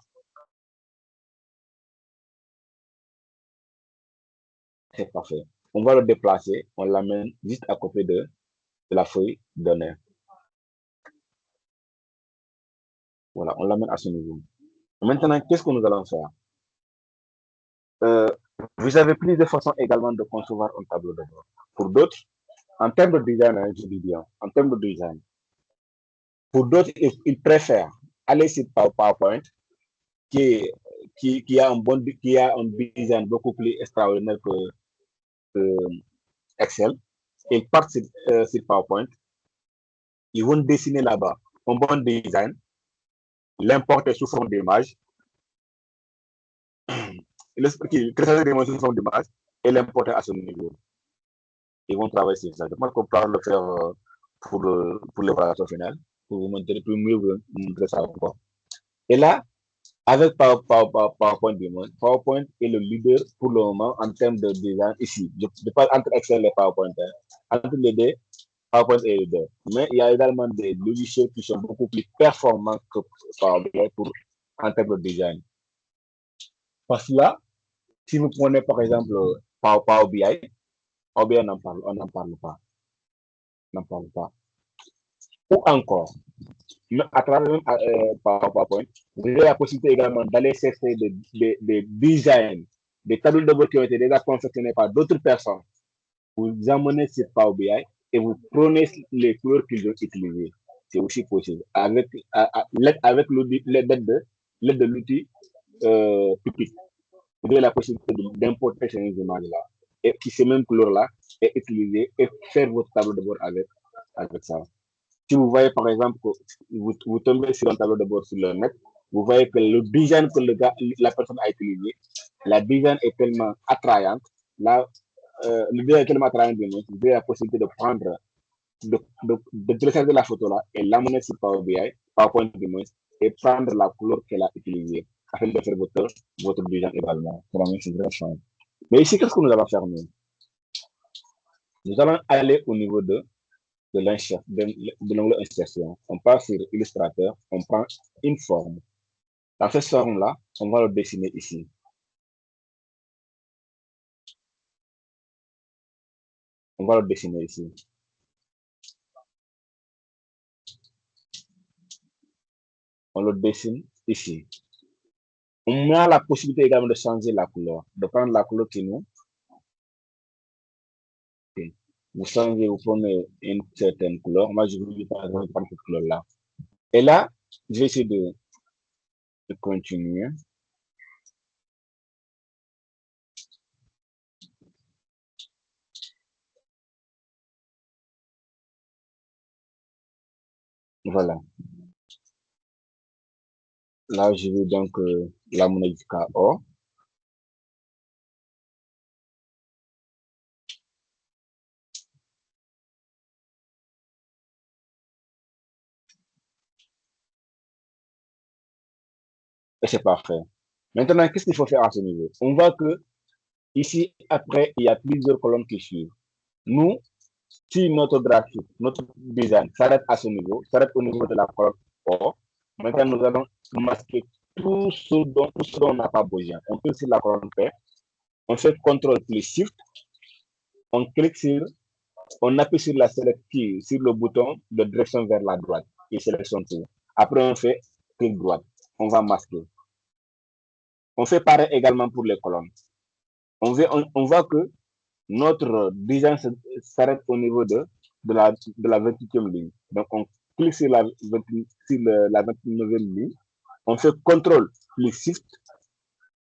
C'est parfait. On va le déplacer, on l'amène juste à côté de la feuille données. Voilà, on l'amène à ce niveau. Maintenant, qu'est-ce que nous allons faire? Vous avez plusieurs façons également de concevoir un tableau de bord. Pour d'autres, en termes de design, hein, je dis bien, en termes de design, pour d'autres, ils préfèrent aller sur PowerPoint qui a un design beaucoup plus extraordinaire que Excel. Ils partent sur PowerPoint, ils vont dessiner là-bas un bon design, l'importer sous forme d'image, créer des sous forme d'image et l'importer à ce niveau. Ils vont travailler sur ça. Je pense qu'on peut le faire pour l'évaluation finale, pour vous montrer, pour mieux vous montrer ça. Et là, avec PowerPoint du moins, PowerPoint est le leader pour le moment en termes de design ici. Je parle entre Excel et PowerPoint. Hein. Entre les deux, PowerPoint est le leader. Mais il y a également des logiciels qui sont beaucoup plus performants que PowerPoint en termes de design. Parce que là, si vous prenez par exemple Power BI, Power BI, on n'en parle pas. On n'en parle pas. Ou encore, à travers PowerPoint, vous avez la possibilité également d'aller chercher des designs, des tableaux de bord qui ont été déjà confectionnés par d'autres personnes. Vous amenez sur Power BI et vous prenez les couleurs qu'ils ont utilisées. C'est aussi possible. Avec l'aide de l'outil Puppet, vous avez la possibilité d'importer ces images-là et qui ces mêmes couleurs-là est utilisée et faire votre tableau de bord avec ça. Si vous voyez par exemple que vous tombez sur un tableau de bord sur le net, vous voyez que le design que la personne a utilisé, la design est tellement attrayante, le design est tellement attrayant, vous avez la possibilité de prendre, de télécharger la photo là et l'amener sur Power BI, PowerPoint du moins, et prendre la couleur qu'elle a utilisée afin de faire votre design également. C'est très simple. Mais ici, qu'est-ce que nous allons faire nous? Nous allons aller au niveau de l'onglet insertion. On passe sur Illustrateur, on prend une forme. Dans cette forme-là, on va le dessiner ici. On va le dessiner ici. On le dessine ici. On a la possibilité également de changer la couleur, de prendre la couleur qui nous. Okay. Vous changez, vous prenez une certaine couleur. Moi, je vais par exemple prendre cette couleur-là. Et là, je vais essayer de continuer. Voilà. Là, je vais donc la monnaie du KO. Et c'est parfait. Maintenant, qu'est-ce qu'il faut faire à ce niveau? On voit que ici, après, il y a plusieurs colonnes qui suivent. Nous, si notre graphique, notre design s'arrête à ce niveau, s'arrête au niveau de la colonne O, maintenant nous allons masquer tout ce dont on n'a pas besoin. On clique sur la colonne P, on fait CTRL plus SHIFT, on clique sur, on appuie sur la select key, sur le bouton de direction vers la droite, et sélectionne tout. Après, on fait clic droite, on va masquer. On fait pareil également pour les colonnes. On voit que notre design s'arrête au niveau de la 28e ligne. Donc, on clique sur la 29e ligne, on fait CTRL plus SHIFT,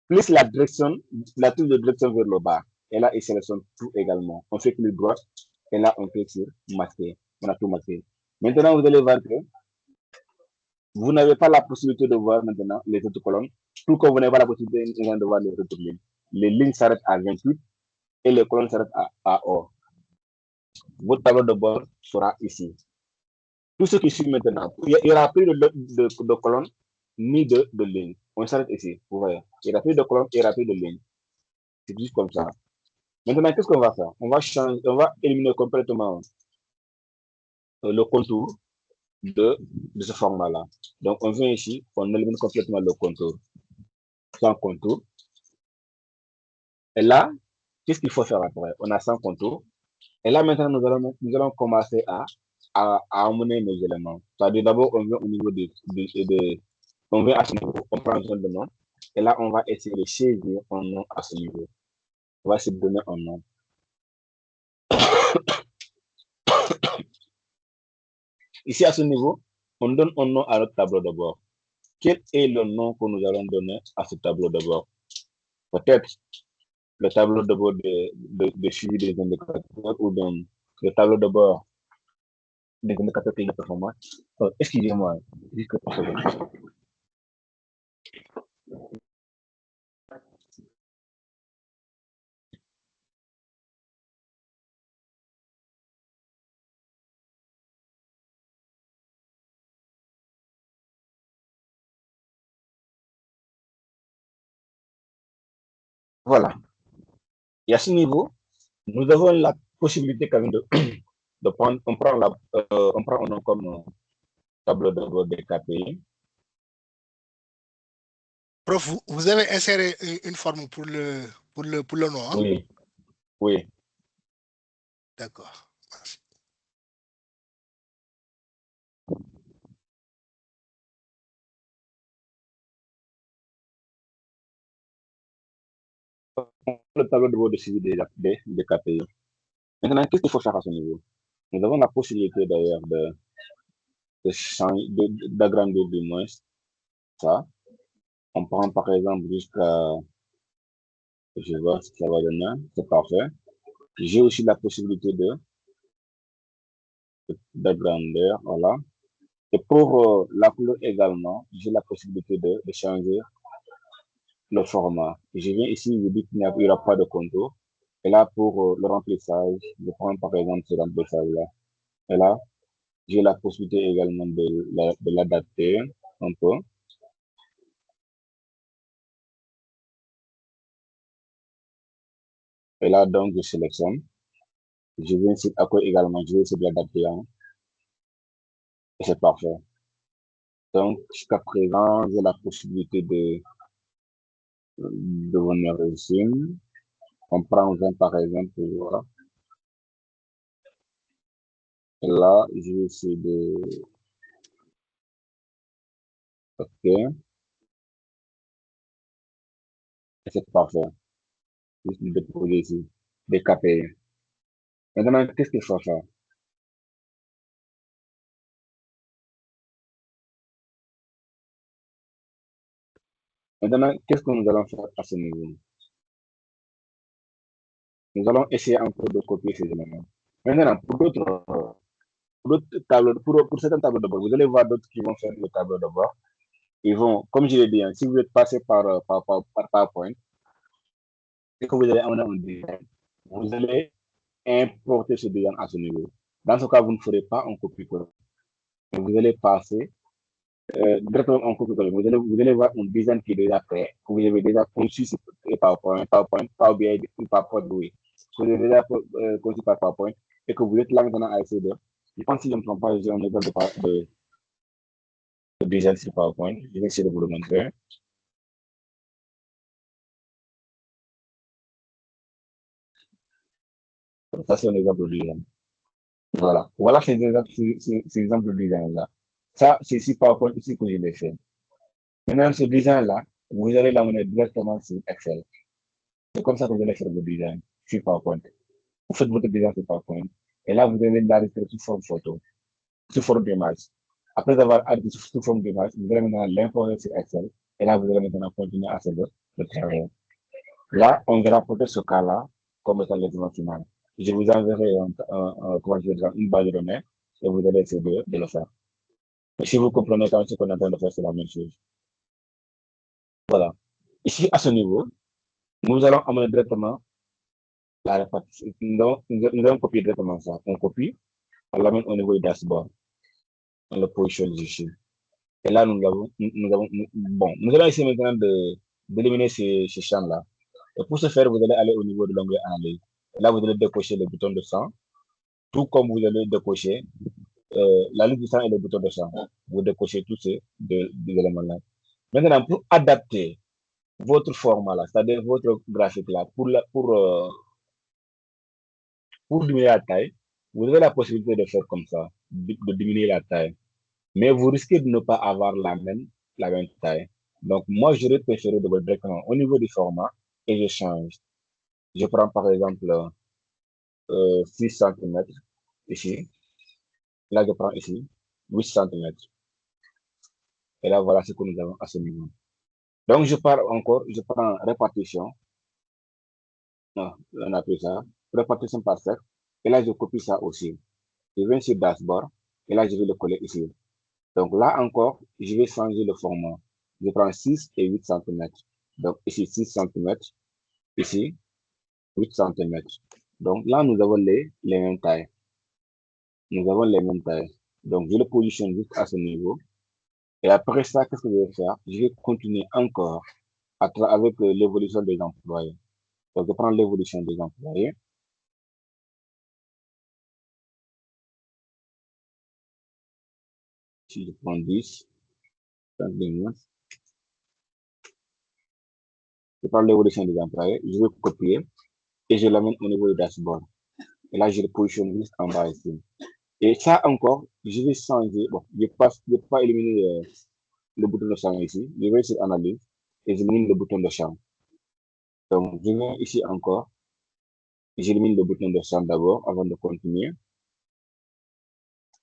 plus la direction, la touche de direction vers le bas. Et là, il sélectionne tout également. On fait clic droit, et là, on clique sur masquer. On a tout masqué. Maintenant, vous allez voir que vous n'avez pas la possibilité de voir maintenant les autres colonnes, tout comme vous n'avez pas la possibilité de voir les autres lignes. Les lignes s'arrêtent à 28 et les colonnes s'arrêtent à O. Votre tableau de bord sera ici. Tout ce qui suit maintenant, il n'y aura plus de colonnes ni de lignes. On s'arrête ici, vous voyez. Il n'y aura plus de colonnes, il n'y aura plus de lignes. C'est juste comme ça. Maintenant, qu'est-ce qu'on va faire? On va éliminer complètement le contour de ce format-là. Donc, on vient ici, on élimine complètement le contour. Sans contour. Et là, qu'est-ce qu'il faut faire après? On a sans contour. Et là, maintenant, nous allons commencer à amener nos éléments. C'est-à-dire, d'abord, on vient au niveau on vient à ce niveau, on prend besoin de nom. Et là, on va essayer de saisir un nom à ce niveau. On va essayer de donner un nom. Ici, à ce niveau, on donne un nom à notre tableau de bord. Quel est le nom que nous allons donner à ce tableau de bord? Peut-être le tableau de bord de suivi des indicateurs ou bien le tableau de bord des indicateurs de performance. Excusez-moi, juste pour ça. Voilà. Et à ce niveau, nous avons la possibilité quand même de prendre, on prend un nom comme tableau de bord des KPI. Prof, vous avez inséré une forme pour le nom, hein? Oui, oui. D'accord. Merci. Le tableau de bord de suivi des KPI. Maintenant, qu'est-ce qu'il faut faire à ce niveau? Nous avons la possibilité d'ailleurs d'agrandir du moins ça. On prend par exemple jusqu'à, je vois ce que ça va donner, c'est parfait. J'ai aussi la possibilité d'agrandir, voilà. Et pour la couleur également, j'ai la possibilité de changer le format. Je viens ici, je dis qu'il n'y aura pas de contour. Et là, pour le remplissage, je prends par exemple ce remplissage-là. Et là, j'ai la possibilité également de l'adapter un peu. Et là, donc, je sélectionne. Je viens ici à quoi également, je vais essayer de l'adapter. Hein, et c'est parfait. Donc, jusqu'à présent, j'ai la possibilité de venir ici. On prend 20 par exemple, voilà. Et là, je vais essayer de... OK. Et c'est parfait. Juste de déposer ici. Des KPI. Maintenant, qu'est-ce qu'il faut faire? Maintenant, qu'est-ce que nous allons faire à ce niveau? Nous allons essayer encore de copier ces éléments. Maintenant, pour pour certains tableaux de bord, vous allez voir d'autres qui vont faire le tableau de bord. Ils vont, comme je l'ai dit, hein, si vous êtes passé par PowerPoint et que vous allez en un design, vous allez importer ce design à ce niveau. Dans ce cas, vous ne ferez pas un copier-coller. Vous allez passer directement en copier-coller. Vous allez voir un design qui est déjà prêt, que vous avez déjà conçu sur PowerPoint, Power BI ou PowerPoint, oui. Que vous avez déjà conçu par PowerPoint et que vous êtes là maintenant à essayer de. Je pense que si je ne me trompe pas, j'ai un exemple de design sur PowerPoint. Je vais essayer de vous le montrer. Ça, c'est un exemple de design. Voilà. Voilà ces exemples de design-là. Ça, c'est ici PowerPoint ici que je l'ai fait. Maintenant, ce design-là, vous allez l'amener directement sur Excel. C'est comme ça que vous allez faire le design sur PowerPoint. Vous faites votre design sur PowerPoint. Et là, vous allez l'enregistrer sous forme photo, sous forme d'image. Après avoir arrêté sous forme d'image, vous allez maintenant l'importer sur Excel. Et là, vous allez maintenant continuer à faire le travail. Là, on va rapporter ce cas-là comme étant l'exemple final. Je vous enverrai une base de données et vous allez essayer de le faire. Et si vous comprenez quand ce qu'on est en train de faire, c'est la même chose. Voilà. Ici, à ce niveau, nous allons amener directement la répartition. Nous allons copier directement ça. On copie, on l'amène au niveau du dashboard. On le positionne ici. Et là, nous allons essayer maintenant d'éliminer ces champs-là. Et pour ce faire, vous allez aller au niveau de l'onglet analyse. Et là, vous allez décocher le bouton de sang, tout comme vous allez décocher la liste du sang et le bouton de sang. Vous décochez tous ces deux éléments-là. Maintenant, pour adapter votre format là, c'est-à-dire votre graphique là, pour diminuer la taille, vous avez la possibilité de faire comme ça, de diminuer la taille. Mais vous risquez de ne pas avoir la même taille. Donc, moi, j'aurais préféré de directement au niveau du format et je change. Je prends par exemple 6 cm ici. Là, je prends ici 8 cm. Et là, voilà ce que nous avons à ce niveau. Donc, je prends répartition. Non, on appelle ça répartition par sexe. Et là, je copie ça aussi. Je viens sur dashboard. Et là, je vais le coller ici. Donc là encore, je vais changer le format. Je prends 6 et 8 cm. Donc ici 6 cm. Ici 8 cm. Donc là, nous avons les mêmes tailles. Nous avons les mêmes tailles. Donc je le positionne juste à ce niveau. Et après ça, qu'est-ce que je vais faire? Je vais continuer encore avec l'évolution des employés. Donc je prends l'évolution des employés. Si je prends 10, je prends l'évolution des employés, je vais copier et je l'amène au niveau du dashboard. Et là, je le positionne juste en bas ici. Et ça encore, je vais changer. Bon, je ne vais pas éliminer le bouton de champ ici. Je vais sur analyse et j'élimine le bouton de champ. Donc, je viens ici encore. J'élimine le bouton de champ d'abord avant de continuer.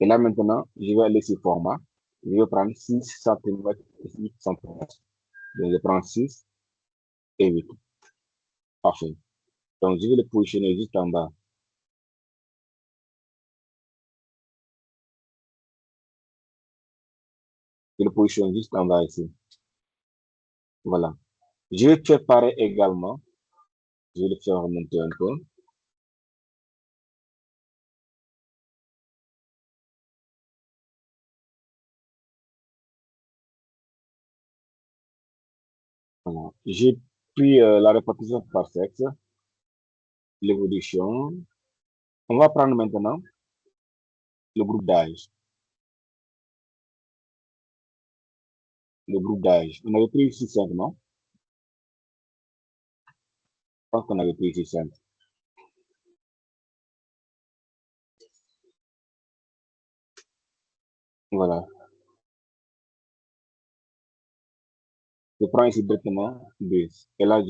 Et là, maintenant, je vais aller sur format. Je vais prendre 6 cm et 8 cm. Donc, je prends 6 et 8. Parfait. Donc, je vais le positionner juste en bas. Je le positionne juste en bas ici. Voilà. Je vais faire pareil également. Je vais le faire remonter un peu. Voilà. J'ai pris la répartition par sexe, l'évolution. On va prendre maintenant le groupe d'âge. Le groupe d'âge. On avait pris ici 5, non? Je pense qu'on avait pris ici 5. Voilà. Je prends ici directement 2. Et là,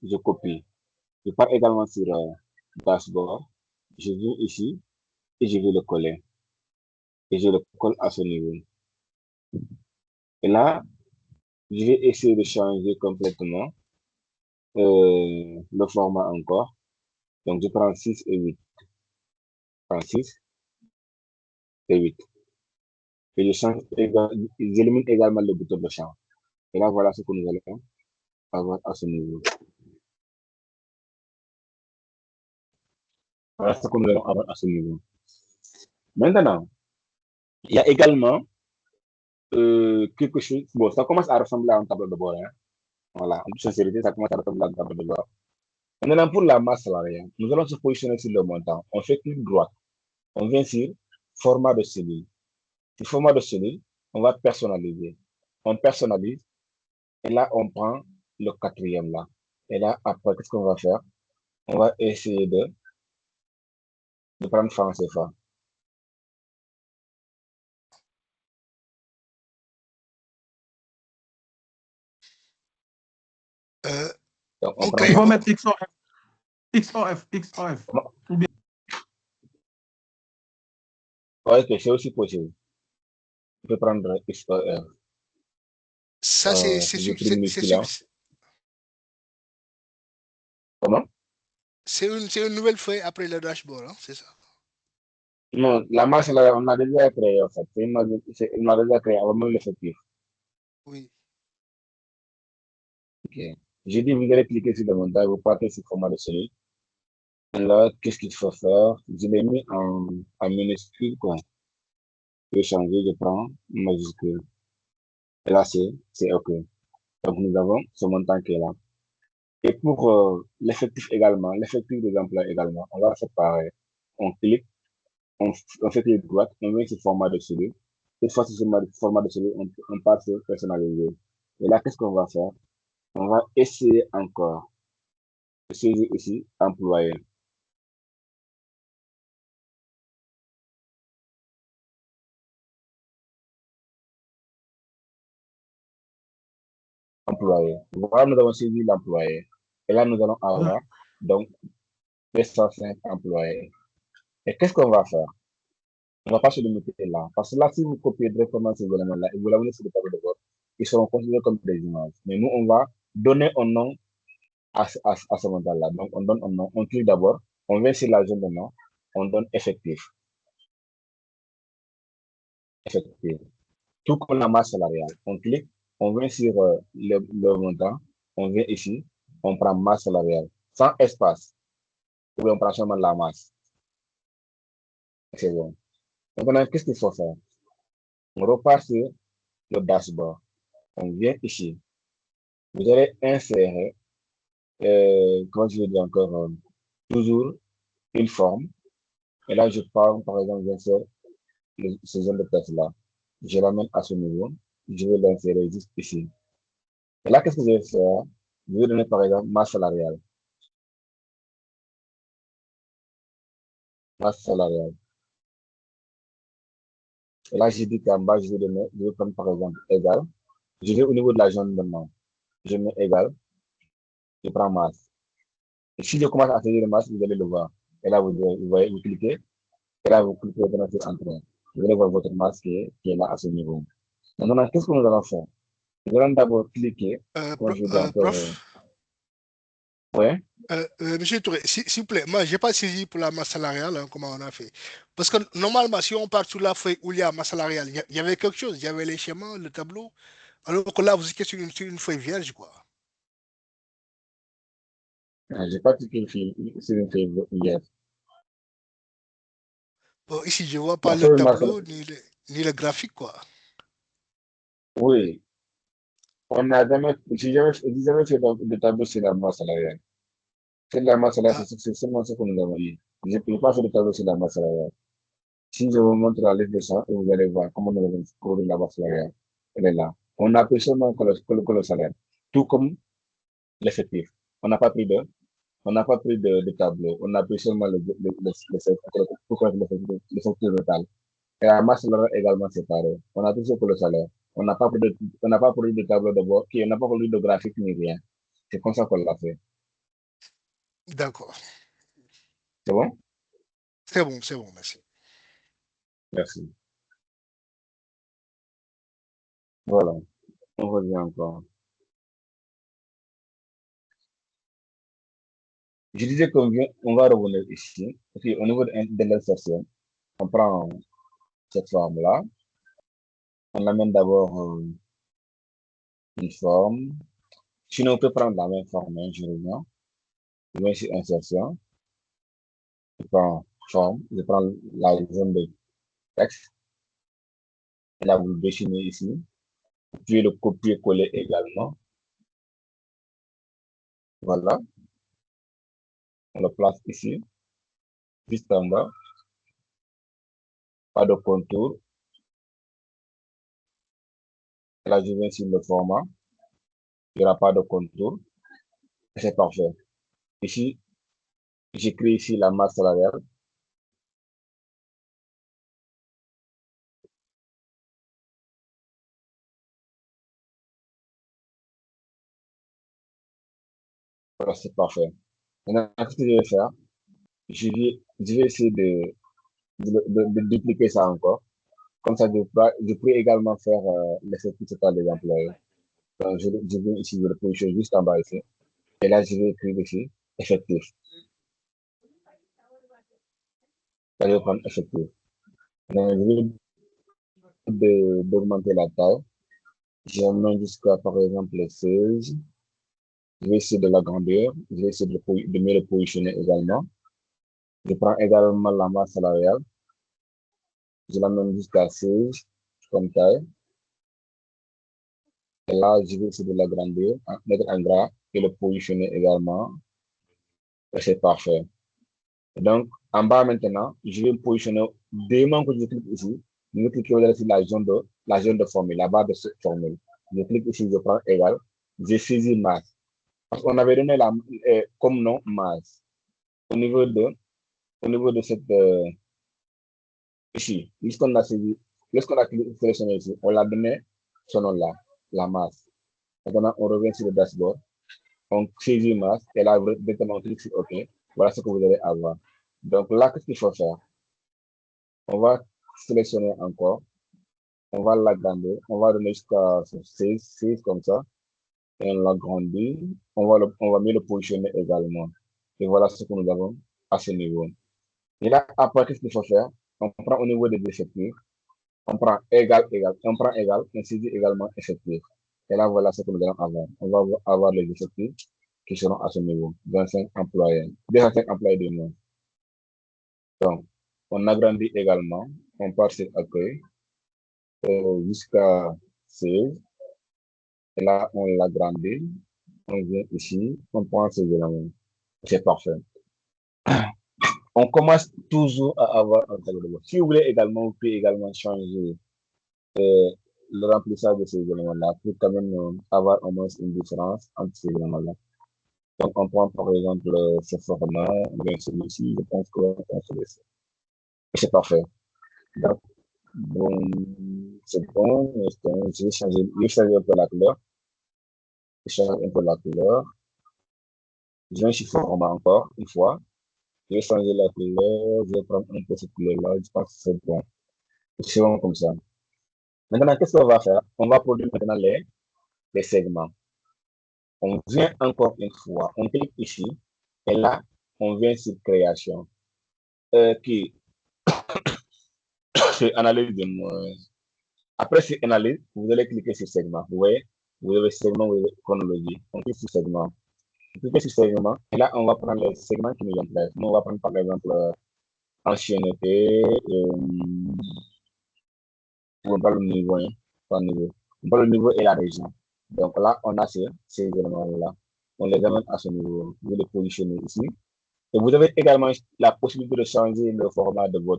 je copie. Je pars également sur dashboard. Je viens ici et je vais le coller. Et je le colle à ce niveau. Et là, je vais essayer de changer complètement le format encore. Donc, je prends 6 et 8. Je prends 6 P8. Et j'élimine également le bouton de champ. Et là, voilà ce que nous allons avoir à ce niveau. Voilà ce que nous allons avoir à ce niveau. Maintenant, il y a également quelque chose. Bon, ça commence à ressembler à un tableau de bord. Hein. Voilà, en toute sincérité, ça commence à ressembler à un tableau de bord. Maintenant, pour la masse salariale, nous allons se positionner sur le montant. On fait clic droit. On vient sur format de cellule. Sur format de cellule, on va personnaliser. On personnalise. Et là, on prend le quatrième là. Et là, après, qu'est-ce qu'on va faire? On va essayer de prendre franc CFA. Donc, on ok. prend On va mettre XOF. XOF. XOF. Ou bien, ok, c'est aussi possible. On peut prendre XOR. Ça, c'est J'ai pris minuscule. Comment? C'est une nouvelle feuille après le dashboard, hein, c'est ça? Non, la masse, là, on a déjà créé, en fait. On a déjà créé avant même l'effectif. Oui. Ok. J'ai dit, vous allez cliquer sur le montage, vous partez sur format de cellule. Et là, qu'est-ce qu'il faut faire? Je l'ai mis en minuscule, quoi. Je vais changer, je prends majuscule. Et là, c'est OK. Donc, nous avons ce montant qui est là. Et pour l'effectif également, l'effectif des emplois également, on va faire pareil. On clique, on fait clic droit, on met sur format de cellule. Cette fois, sur ce format de cellule, on passe sur personnaliser. Et là, qu'est-ce qu'on va faire? On va essayer encore de saisir ici, employé. Employé. Voilà, nous avons saisi l'employé. Et là, nous allons avoir donc 205 employés. Et qu'est-ce qu'on va faire? On ne va pas se limiter là. Parce que là, si vous copiez directement ces éléments-là et vous l'amenez sur le tableau de bord, ils seront considérés comme des images. Mais nous, on va donner un nom à ce montant-là. Donc, on donne un nom. On clique d'abord, on vient sur la zone de nom, on donne effectif. Effectif. Tout comme la masse salariale. On clique, on vient sur le montant, on vient ici, on prend masse salariale. Sans espace. Ou bien on prend seulement la masse. C'est bon. Maintenant, qu'est-ce qu'il faut faire? On repart sur le dashboard. On vient ici. Vous allez insérer, comment je vais dire encore, toujours une forme. Et là, je prends, par exemple, j'insère ce genre de test-là. Je l'amène à ce niveau. Je vais l'insérer juste ici. Et là, qu'est-ce que je vais faire? Je vais donner, par exemple, masse salariale. Masse salariale. Et là, j'ai dit qu'en bas, je vais prendre, par exemple, égal. Je vais au niveau de la zone maintenant. Je mets égal. Je prends masse. Et si je commence à saisir le masse, vous allez le voir. Et là, vous voyez, vous cliquez. Et là, vous cliquez maintenant sur Entrée. Vous allez voir votre masse qui est là à ce niveau. Maintenant, qu'est-ce que nous allons faire? Nous allons d'abord cliquer. Quand je vais encore. Prof, Ouais. Monsieur Touré, s'il vous plaît, moi, je n'ai pas saisi pour la masse salariale, hein, comment on a fait. Parce que normalement, si on part sur la feuille où il y a masse salariale, il y avait quelque chose, il y avait les schémas, le tableau. Alors que là, vous étiez sur une feuille vierge, quoi. J'ai pas cliqué sur une feuille hier. Bon, ici, je ne vois pas La le feuille masse. tableau ni le graphique, quoi. Oui. On n'a jamais, j'ai jamais fait de tableau sur la masse salariale. C'est la masse salariale, Ah, c'est seulement ce que nous avons eu. Je ne peux pas faire de tableau sur la masse salariale. Si je vous montre la liste de ça, vous allez voir comment nous avons couru la masse salariale. Elle est là. On a pris seulement que le salaire. Tout comme l'effectif. On n'a pas pris de, on n'a pas pris de tableau. On a pris seulement l'effectif total. Et la masse salariale également séparée. On a pris ce que le salaire. On n'a pas pris de tableau de bord, on n'a pas pris de graphique ni rien. C'est comme ça qu'on l'a fait. d'accord. C'est bon? C'est bon, merci. Merci. Voilà. On revient encore. Je disais qu'on va revenir ici. Au niveau de l'insertion, on prend cette forme-là. On amène d'abord une forme. Sinon, on peut prendre la même forme, hein, je reviens. Je vais sur insertion. Je prends forme. Je prends la zone de texte. Et là, vous le dessinez ici. Vous pouvez le copier-coller également. Voilà. On le place ici. Juste en bas. Pas de contour. Et là, je viens sur le format. Il n'y aura pas de contour. C'est parfait. Ici, j'écris ici la masse salariale. Voilà, c'est parfait. Maintenant, ce que je vais faire, je vais essayer de dupliquer ça encore. Comme ça, je pourrais également faire l'effectif total des employés. Donc, je viens ici, je le positionne juste en bas ici. Et là, je vais écrire ici, effectif. Là, je vais prendre effectif. Donc, je vais d'augmenter la taille. J'amène jusqu'à, par exemple, 16. Je vais essayer de l'agrandir. Je vais essayer de mieux le positionner également. Je prends également la masse salariale. Je l'amène jusqu'à 16 comme taille. Et là, je vais essayer de l'agrandir, mettre en gras et le positionner également. Et c'est parfait. Donc, en bas maintenant, je vais me positionner dès que je clique ici. Je vais cliquer sur la zone de formule, la barre de formule. Je clique ici, je prends égal. Je saisis masse. Parce qu'on avait donné comme nom masse. Au niveau de cette, ici, lorsqu'on a sélectionné ici, on l'a donné ce nom-là, la masse. Maintenant, on revient sur le dashboard. On saisit masse et là, directement, on clique sur OK. Voilà ce que vous allez avoir. Donc là, qu'est-ce qu'il faut faire? On va sélectionner encore. On va l'agrandir. On va donner jusqu'à 16 comme ça. Et on l'agrandit. On va mieux le positionner également. Et voilà ce que nous avons à ce niveau. Et là, après, qu'est-ce qu'il faut faire? On prend au niveau des effectifs. On prend égal, égal. On prend égal. On saisit également effectif. Et là, voilà ce que nous allons avoir. On va avoir les effectifs qui seront à ce niveau. 25 employés. 25 employés de moins. Donc, on agrandit également. On part sur accueil jusqu'à 16. Et là, on l'agrandit. On vient ici. On prend ces éléments. C'est parfait. On commence toujours à avoir un tableau de bord. Si vous voulez également, vous pouvez également changer le remplissage de ces éléments-là pour quand même avoir au moins une différence entre ces éléments-là. Donc, on prend par exemple ce format, on vient celui-ci, je pense qu'on prend celui-ci. C'est parfait. Donc, bon, c'est bon. Je vais changer un peu la couleur. Je change un peu la couleur. Je viens sur format encore, une fois. Je vais changer la couleur. Je vais prendre un peu cette couleur-là. Je pense que c'est bon. C'est bon comme ça. Maintenant, qu'est-ce qu'on va faire? On va produire maintenant les segments. On vient encore une fois. On clique ici. Et là, on vient sur création. Qui c'est analyse de moi. Après, sur analyse, vous allez cliquer sur segment. Vous voyez, vous avez segment, vous avez chronologie. On clique sur segment. On clique sur segment. Et là, on va prendre les segments qui nous intéressent. Nous, on va prendre par exemple ancienneté. On parle le niveau, hein, pas le niveau. On parle le niveau et la région. Donc là, on a ces éléments-là. On les amène à ce niveau. Vous les positionnez ici. Et vous avez également la possibilité de changer le format de vos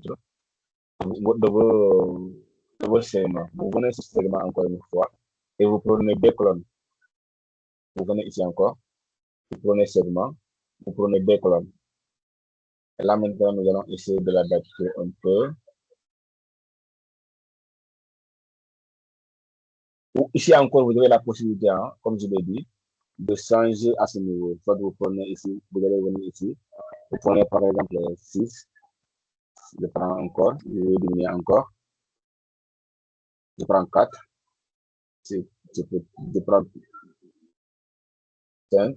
segments. Vous venez sur ce segment encore une fois et vous prenez deux colonnes. Vous venez ici encore, vous prenez segment, vous prenez deux colonnes. Et là maintenant, nous allons essayer de l'adapter un peu. Ici encore, vous avez la possibilité, hein, comme je l'ai dit, de changer à ce niveau. Soit vous prenez ici, vous allez venir ici, vous prenez par exemple 6, je prends encore, je vais diminuer encore, je prends 4, je prends 5,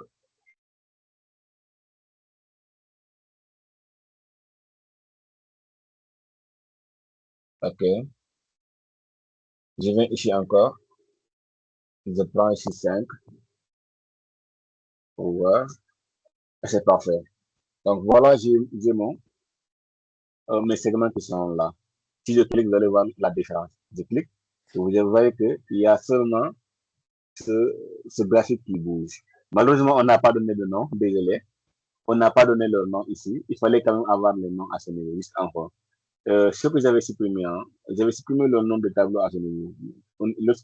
OK. Je viens ici encore. Je prends ici 5. Pour voir. C'est parfait. Donc, voilà, j'ai mes segments qui sont là. Si je clique, vous allez voir la différence. Je clique, et vous voyez qu'il y a seulement ce graphique qui bouge. Malheureusement, on n'a pas donné de nom, désolé. On n'a pas donné leur nom ici. Il fallait quand même avoir le nom à ce niveau, juste encore. Ce que j'avais supprimé, j'avais supprimé le nom de tableau à ce niveau.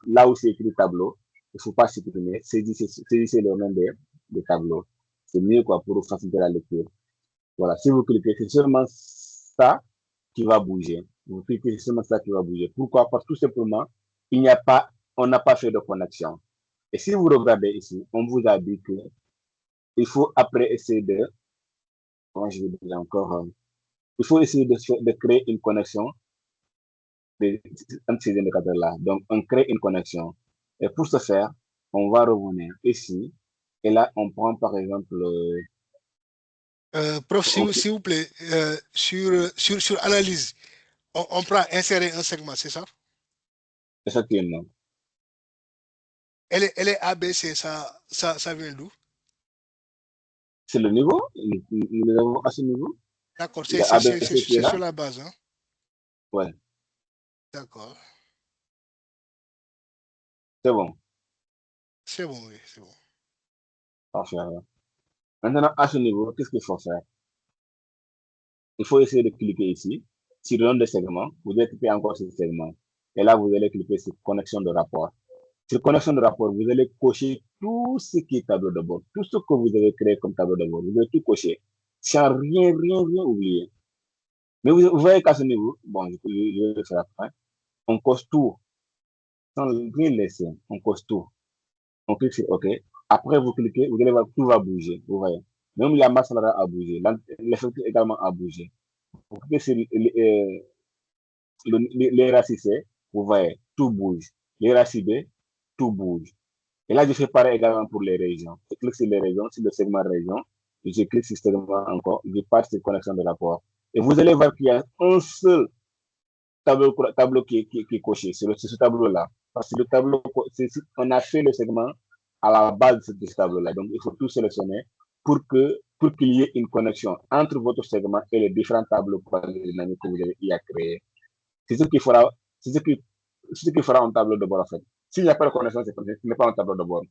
Là où c'est écrit tableau, il ne faut pas supprimer, saisissez le nom des tableaux. C'est mieux quoi pour faciliter la lecture. Voilà, si vous cliquez, c'est seulement ça qui va bouger. Vous cliquez, c'est seulement ça qui va bouger. Pourquoi? Parce que tout simplement, on n'a pas fait de connexion. Et si vous regardez ici, on vous a dit que il faut après essayer de, comment je vais dire encore, il faut essayer de créer une connexion entre ces indicateurs-là. Donc, on crée une connexion. Et pour ce faire, on va revenir ici. Et là, on prend par exemple, Prof, s'il vous plaît, sur analyse, on prend insérer un segment, c'est ça? effectivement, Elle est ABC, ça vient d'où? c'est le niveau. Nous avons à ce niveau. D'accord, Il y a ABC qui est c'est là. sur la base. Hein? Ouais, D'accord. c'est bon. C'est bon, oui, c'est bon. Parfait. Maintenant, à ce niveau, qu'est-ce qu'il faut faire? Il faut essayer de cliquer ici, sur l'un des segments. Vous allez cliquer encore sur ce segment. Et là, vous allez cliquer sur connexion de rapport. Sur connexion de rapport, vous allez cocher tout ce qui est tableau de bord. Tout ce que vous avez créé comme tableau de bord. Vous allez tout cocher. Sans rien oublier. Mais vous voyez qu'à ce niveau, bon, je vais le faire après. On coche tout. Sans rien laisser. On coche tout. On clique sur OK. Après, vous cliquez, vous allez voir, tout va bouger. Vous voyez. Même la masse salariale a bougé. L'effectif également a bougé. Vous cliquez sur les racines C, vous voyez, tout bouge. Les racines B, tout bouge. Et là, je fais pareil également pour les régions. Je clique sur les régions, sur le segment région. Je clique sur ce segment encore. Je passe sur connexion de rapport. Et vous allez voir qu'il y a un seul tableau qui est coché. C'est ce tableau-là. Parce que le tableau, on a fait le segment à la base de ce tableau-là. Donc, il faut tout sélectionner pour qu'il y ait une connexion entre votre segment et les différents tableaux dynamiques que vous avez y à créer. C'est ce qui fera, ce qui fera un tableau de bord, en fait. S'il n'y a pas de connexion, ce n'est pas un tableau de bord.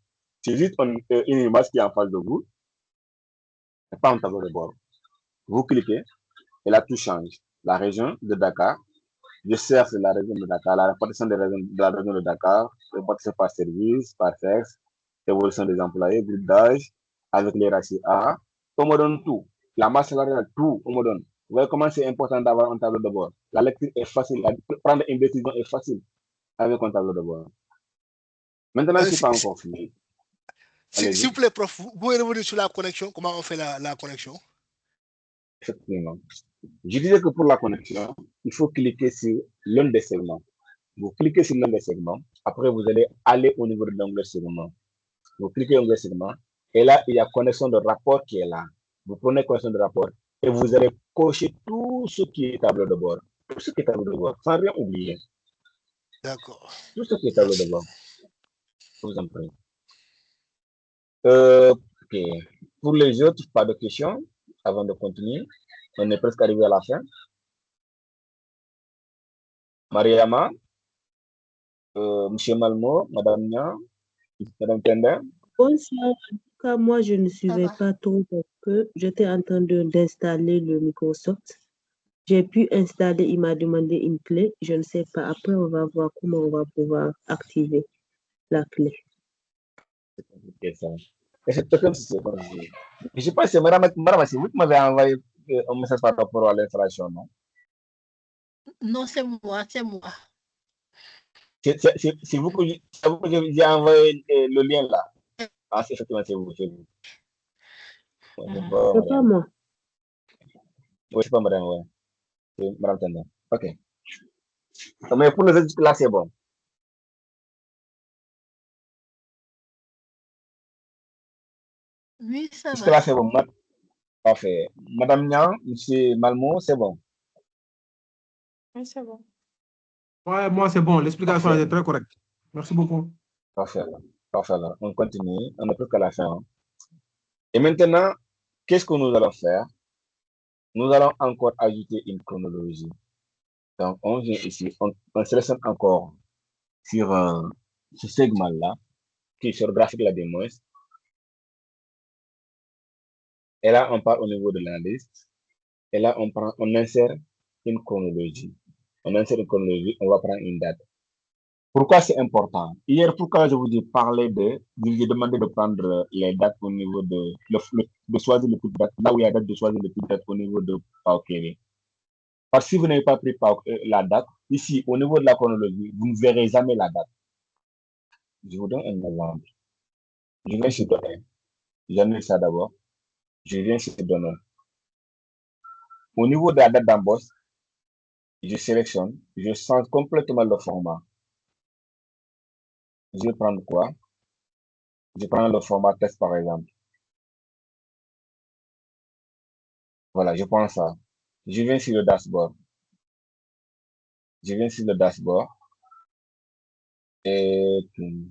C'est juste une image qui est en face de vous, ce n'est pas un tableau de bord. Vous cliquez et là, tout change. La région de Dakar, je cherche la région de Dakar, la répartition de la région de Dakar, répartition par service, par sexe, évolution des employés, groupe d'âge, avec les ratios A. On me donne tout. La masse salariale, tout, on me donne. Vous voyez comment c'est important d'avoir un tableau de bord. La lecture est facile, prendre une décision est facile avec un tableau de bord. Maintenant, je ne suis pas encore fini. S'il vous plaît, prof, vous pouvez revenir sur la connexion. Comment on fait la connexion? Effectivement. Je disais que pour la connexion, il faut cliquer sur l'un des segments. Vous cliquez sur l'un des segments. Après, vous allez aller au niveau de l'onglet segment. Vous cliquez l'onglet segment. Et là, il y a connexion de rapport qui est là. Vous prenez connexion de rapport et vous allez cocher tout ce qui est tableau de bord. Tout ce qui est tableau de bord, sans rien oublier. D'accord. Tout ce qui est tableau de bord. Je vous en prie. Ok. Pour les autres, pas de questions avant de continuer. On est presque arrivé à la fin. Mariama, Monsieur Malmo, Madame Nia, Madame Tenda. Bonsoir. En tout cas, moi, je ne Ça suivais va. pas trop parce que j'étais en train d'installer le Microsoft. J'ai pu installer, il m'a demandé une clé. Je ne sais pas. Après, on va voir comment on va pouvoir activer la clé. Ok, ça. Et c'est comme si c'est pas. Je sais pas si Madame, c'est vous qui m'avez envoyé un message par rapport à l'installation, non? Non, c'est moi, c'est moi. C'est vous que j'ai envoyé le lien là. Ah, c'est effectivement, c'est vous. C'est vous. Ouais, c'est pas C'est pas Madame. moi. Oui, c'est pas Madame, ouais. C'est Madame Tenda. Ok. Mais pour les autres, là, c'est bon. Oui, ça Jusque là, va. c'est bon. Parfait. Madame Nian, Monsieur Malmo, c'est bon. Oui, c'est bon. Ouais, moi, c'est bon. L'explication Parfait. était très correcte. Merci beaucoup. Parfait. Parfait. On continue. On n'a plus qu'à la fin. Hein. Et maintenant, qu'est-ce que nous allons faire? Nous allons encore ajouter une chronologie. Donc, on vient ici, on sélectionne encore sur ce segment-là, qui est sur le graphique là des moins. Et là, on part au niveau de la liste. Et là, on insère une chronologie. On insère une chronologie, on va prendre une date. Pourquoi c'est important? Hier, pourquoi je vous ai parlé je vous ai demandé de prendre les dates au niveau de choisir le petite date, là où il y a date de choisir le petite date au niveau de Paokene. Parce que si vous n'avez pas pris la date, ici, au niveau de la chronologie, vous ne verrez jamais la date. Je vous donne un exemple. Je viens sur Donner. J'analyse ça d'abord. Je viens sur Donner. Au niveau de la date d'embauche, je sélectionne, je change complètement le format. Je vais prendre quoi? Je prends le format test par exemple. Voilà, je prends ça. Je viens sur le dashboard. Je viens sur le dashboard et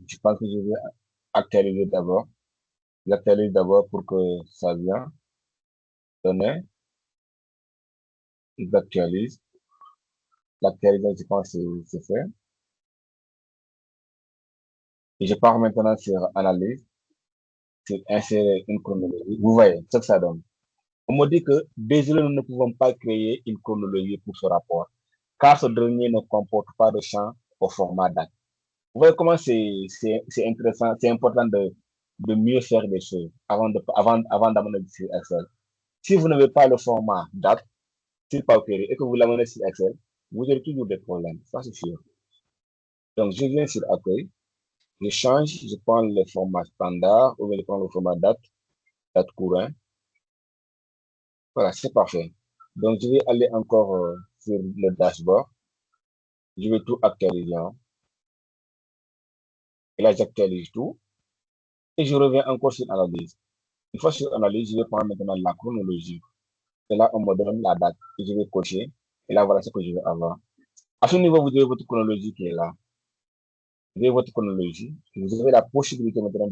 je pense que je vais actualiser d'abord. J'actualise d'abord pour que ça vienne. Donner. J'actualise. L'actualisation, je pense que c'est fait. Et je pars maintenant sur analyse, sur insérer une chronologie. Vous voyez ce que ça donne. On me dit que désolé, nous ne pouvons pas créer une chronologie pour ce rapport, car ce dernier ne comporte pas de champ au format date. Vous voyez comment c'est intéressant, c'est important de mieux faire des choses avant d'amener sur Excel. Si vous n'avez pas le format date, c'est pas OK, et que vous l'amenez sur Excel, vous aurez toujours des problèmes, ça c'est sûr. Donc, je viens sur accueil, je change, je prends le format standard, ou bien je prends le format date courant. Voilà, c'est parfait. Donc, je vais aller encore sur le dashboard. Je vais tout actualiser. Hein. Et là, j'actualise tout. Et je reviens encore sur analyse. Une fois sur analyse, je vais prendre maintenant la chronologie. Et là, on me donne la date. Et je vais cocher. Et là, voilà ce que je vais avoir. À ce niveau, vous avez votre chronologie qui est là. Vous avez votre chronologie. Vous avez la possibilité maintenant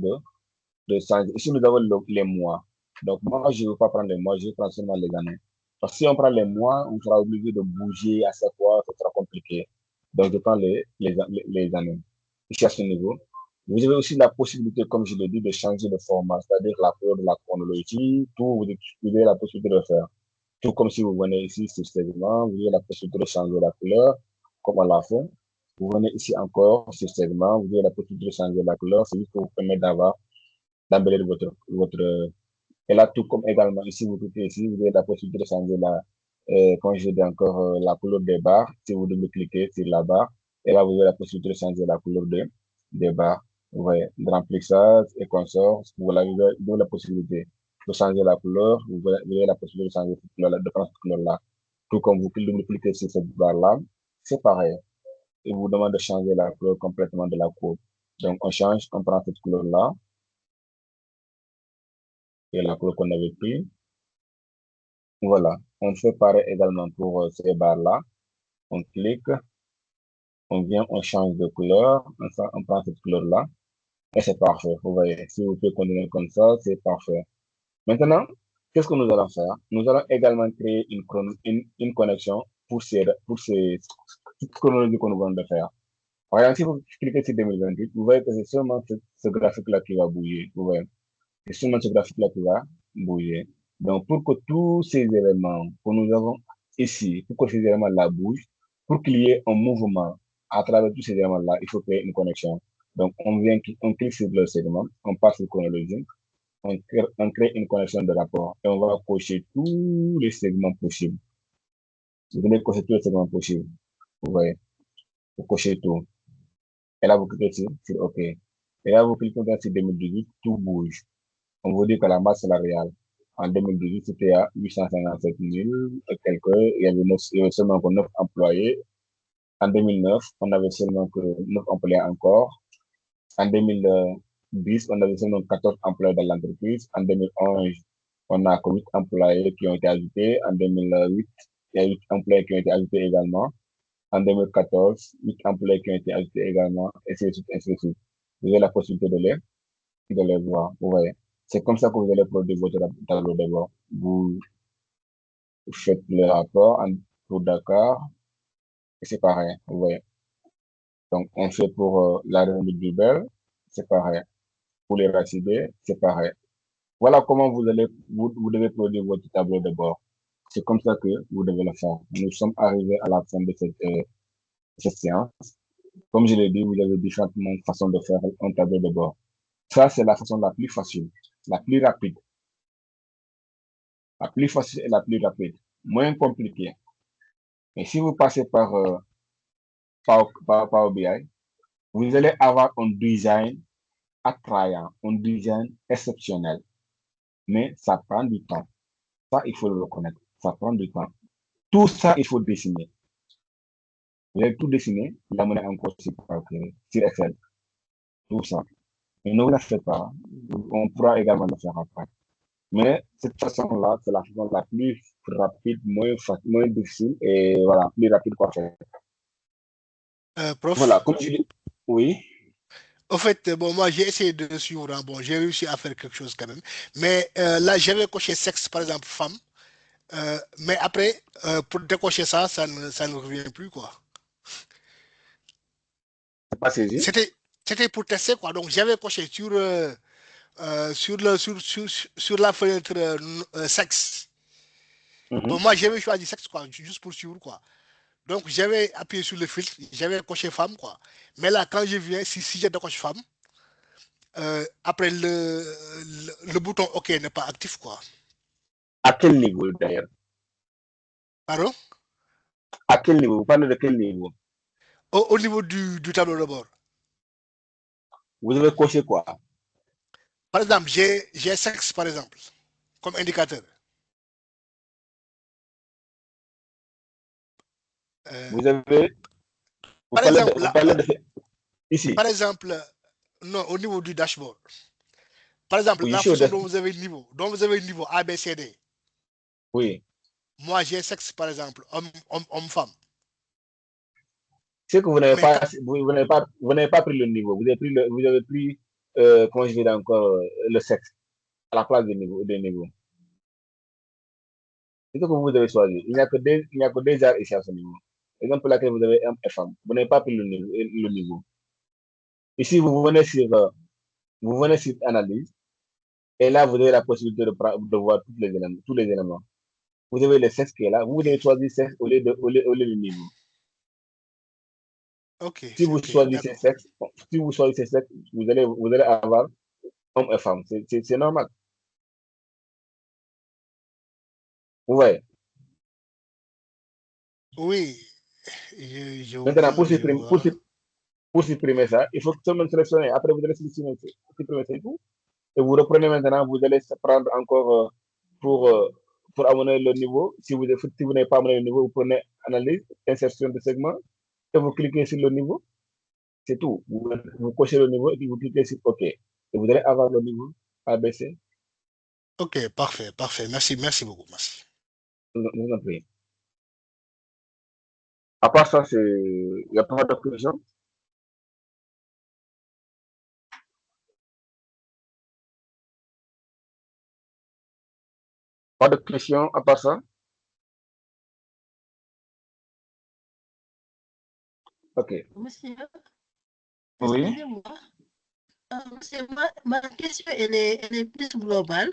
de changer. Ici, nous avons les mois. Donc, moi, je ne veux pas prendre les mois, je vais prendre seulement les années. Parce que si on prend les mois, on sera obligé de bouger à chaque fois, ce sera compliqué. Donc, je prends les années. Ici, à ce niveau. Vous avez aussi la possibilité, comme je l'ai dit, de changer de format, c'est-à-dire la couleur de la chronologie, tout, vous avez la possibilité de le faire. Tout comme si vous venez ici sur ce segment, vous avez la possibilité de changer la couleur, comme on l'a fait. Vous venez ici encore sur ce segment, vous avez la possibilité de changer la couleur, c'est juste pour vous permettre d'embellir votre. Et là, tout comme également ici, vous cliquez ici, vous avez la possibilité de changer comme je dis encore, la couleur des barres. Si vous double-cliquez sur la barre, et là, vous avez la possibilité de changer la couleur des barres. Vous voyez, de remplissage et consorts, vous avez la possibilité de changer la couleur, vous avez la possibilité de changer cette couleur-là, de prendre cette couleur-là. Tout comme vous double-cliquez sur cette barre-là, c'est pareil. Il vous demande de changer la couleur complètement de la courbe. Donc, on change, on prend cette couleur-là, et la couleur qu'on avait pris. Voilà. On fait pareil également pour ces barres-là. On clique, on vient, on change de couleur, on prend cette couleur-là, et c'est parfait. Vous voyez, si vous pouvez continuer comme ça, c'est parfait. Maintenant, qu'est-ce que nous allons faire? Nous allons également créer une connexion pour ces chronologies que nous venons de faire. Par exemple, si vous cliquez sur 2028, vous voyez que c'est seulement ce graphique-là qui va bouger. Vous voyez, c'est seulement ce graphique-là qui va bouger. Donc, pour que tous ces éléments que nous avons ici, pour que ces éléments-là bougent, pour qu'il y ait un mouvement à travers tous ces éléments-là, il faut créer une connexion. Donc, on clique sur le segment, on passe sur chronologie, on crée une connexion de rapport et on va cocher tous les segments possibles. Vous venez cocher tous les segments possibles. Vous voyez, vous cochez tout. Et là, vous cliquez sur OK. Et là, vous cliquez sur 2018, tout bouge. On vous dit que la masse salariale en 2018, c'était à 857 000 et quelques. Il y avait seulement que 9 employés. En 2009, on avait seulement que 9 employés encore. En 2010, on avait seulement 14 employés dans l'entreprise. En 2011, on a que 8 employés qui ont été ajoutés. En 2008, il y a 8 employés qui ont été ajoutés également. En 2014, 8 employés qui ont été ajoutés également, et ainsi de suite, ainsi de suite. Vous avez la possibilité de les voir. Vous voyez. C'est comme ça que vous allez produire votre tableau de bord. Vous faites le rapport pour Dakar, et c'est pareil. Vous voyez. Donc, on fait pour la remise du Bel, c'est pareil. Pour les racidés, c'est pareil. Voilà comment vous devez produire votre tableau de bord. C'est comme ça que vous devez le faire. Nous sommes arrivés à la fin de cette séance. Comme je l'ai dit, vous avez différentes façons de faire un tableau de bord. Ça, c'est la façon la plus facile, la plus rapide. La plus facile et la plus rapide. Moins compliquée. Mais si vous passez par Power BI, vous allez avoir un design attrayant, un design exceptionnel. Mais ça prend du temps. Ça, il faut le reconnaître. Ça prend du temps. Tout ça, il faut dessiner. Vous allez tout dessiner, l'amener encore sur Excel. Tout ça. Mais ne vous la faites pas. On pourra également le faire après. Mais cette façon-là, c'est la façon la plus rapide, moins difficile et voilà, plus rapide quoi faire. Prof, Voilà, comme tu dis. Oui. au fait, bon, moi, j'ai essayé de suivre, hein, bon, j'ai réussi à faire quelque chose quand même. Mais là, j'avais coché sexe, par exemple, femme. Mais après, pour décocher ça, ça ne revient plus, quoi. C'est pas saisi. C'était pour tester, quoi. Donc, j'avais coché sur la fenêtre sexe. Bon, moi, j'avais choisi sexe, quoi, juste pour suivre, quoi. Donc, j'avais appuyé sur le filtre, j'avais coché femme, quoi. Mais là, quand je viens, si j'ai décoché femme, après le bouton OK n'est pas actif, quoi. À quel niveau d'ailleurs? Pardon? À quel niveau? Vous parlez de quel niveau? Au niveau du tableau de bord. Vous avez coché quoi? Par exemple, j'ai sexe, par exemple, comme indicateur. Vous avez. Par exemple, Vous parlez de ici. par exemple, non, au niveau du dashboard. Par exemple, Oui, la ici au façon dessus. dont vous avez le niveau A, B, C, D. Oui. Moi, j'ai sexe, par exemple, homme-femme. C'est que vous n'avez Mais pas, vous n'avez pas pris le niveau. Vous avez pris, comment je vais dire encore, le sexe à la place des niveaux. C'est ce que vous avez choisi. Il n'y a que deux arts ici à ce niveau. Exemple pour laquelle vous avez homme et femme. Vous n'avez pas pris le niveau. Ici, vous venez sur analyse. Et là, vous avez la possibilité de voir tous les éléments. Vous avez le sexe qui est là. Vous avez choisi sexe au lieu du niveau. ok, Si vous ok, choisissez d'accord. sexe, vous allez avoir homme et femme. C'est normal. Vous voyez. Oui, je vous Maintenant, vois, je vous vois. pour supprimer ça, il faut seulement sélectionner. Après, vous allez supprimer c'est tout. Et vous reprenez maintenant, vous allez prendre encore pour amener le niveau. Si vous n'avez pas amené le niveau, vous prenez analyse, insertion de segment, et vous cliquez sur le niveau. C'est tout. Vous cochez le niveau et puis vous cliquez sur OK. Et vous allez avoir le niveau ABC. Ok, parfait, parfait. Merci, merci beaucoup. Merci. Je vous en prie. À part ça, il n'y a pas de question. Pas de question à part ça. OK. Monsieur, Oui. excusez-moi. Monsieur, ma question, elle est plus globale.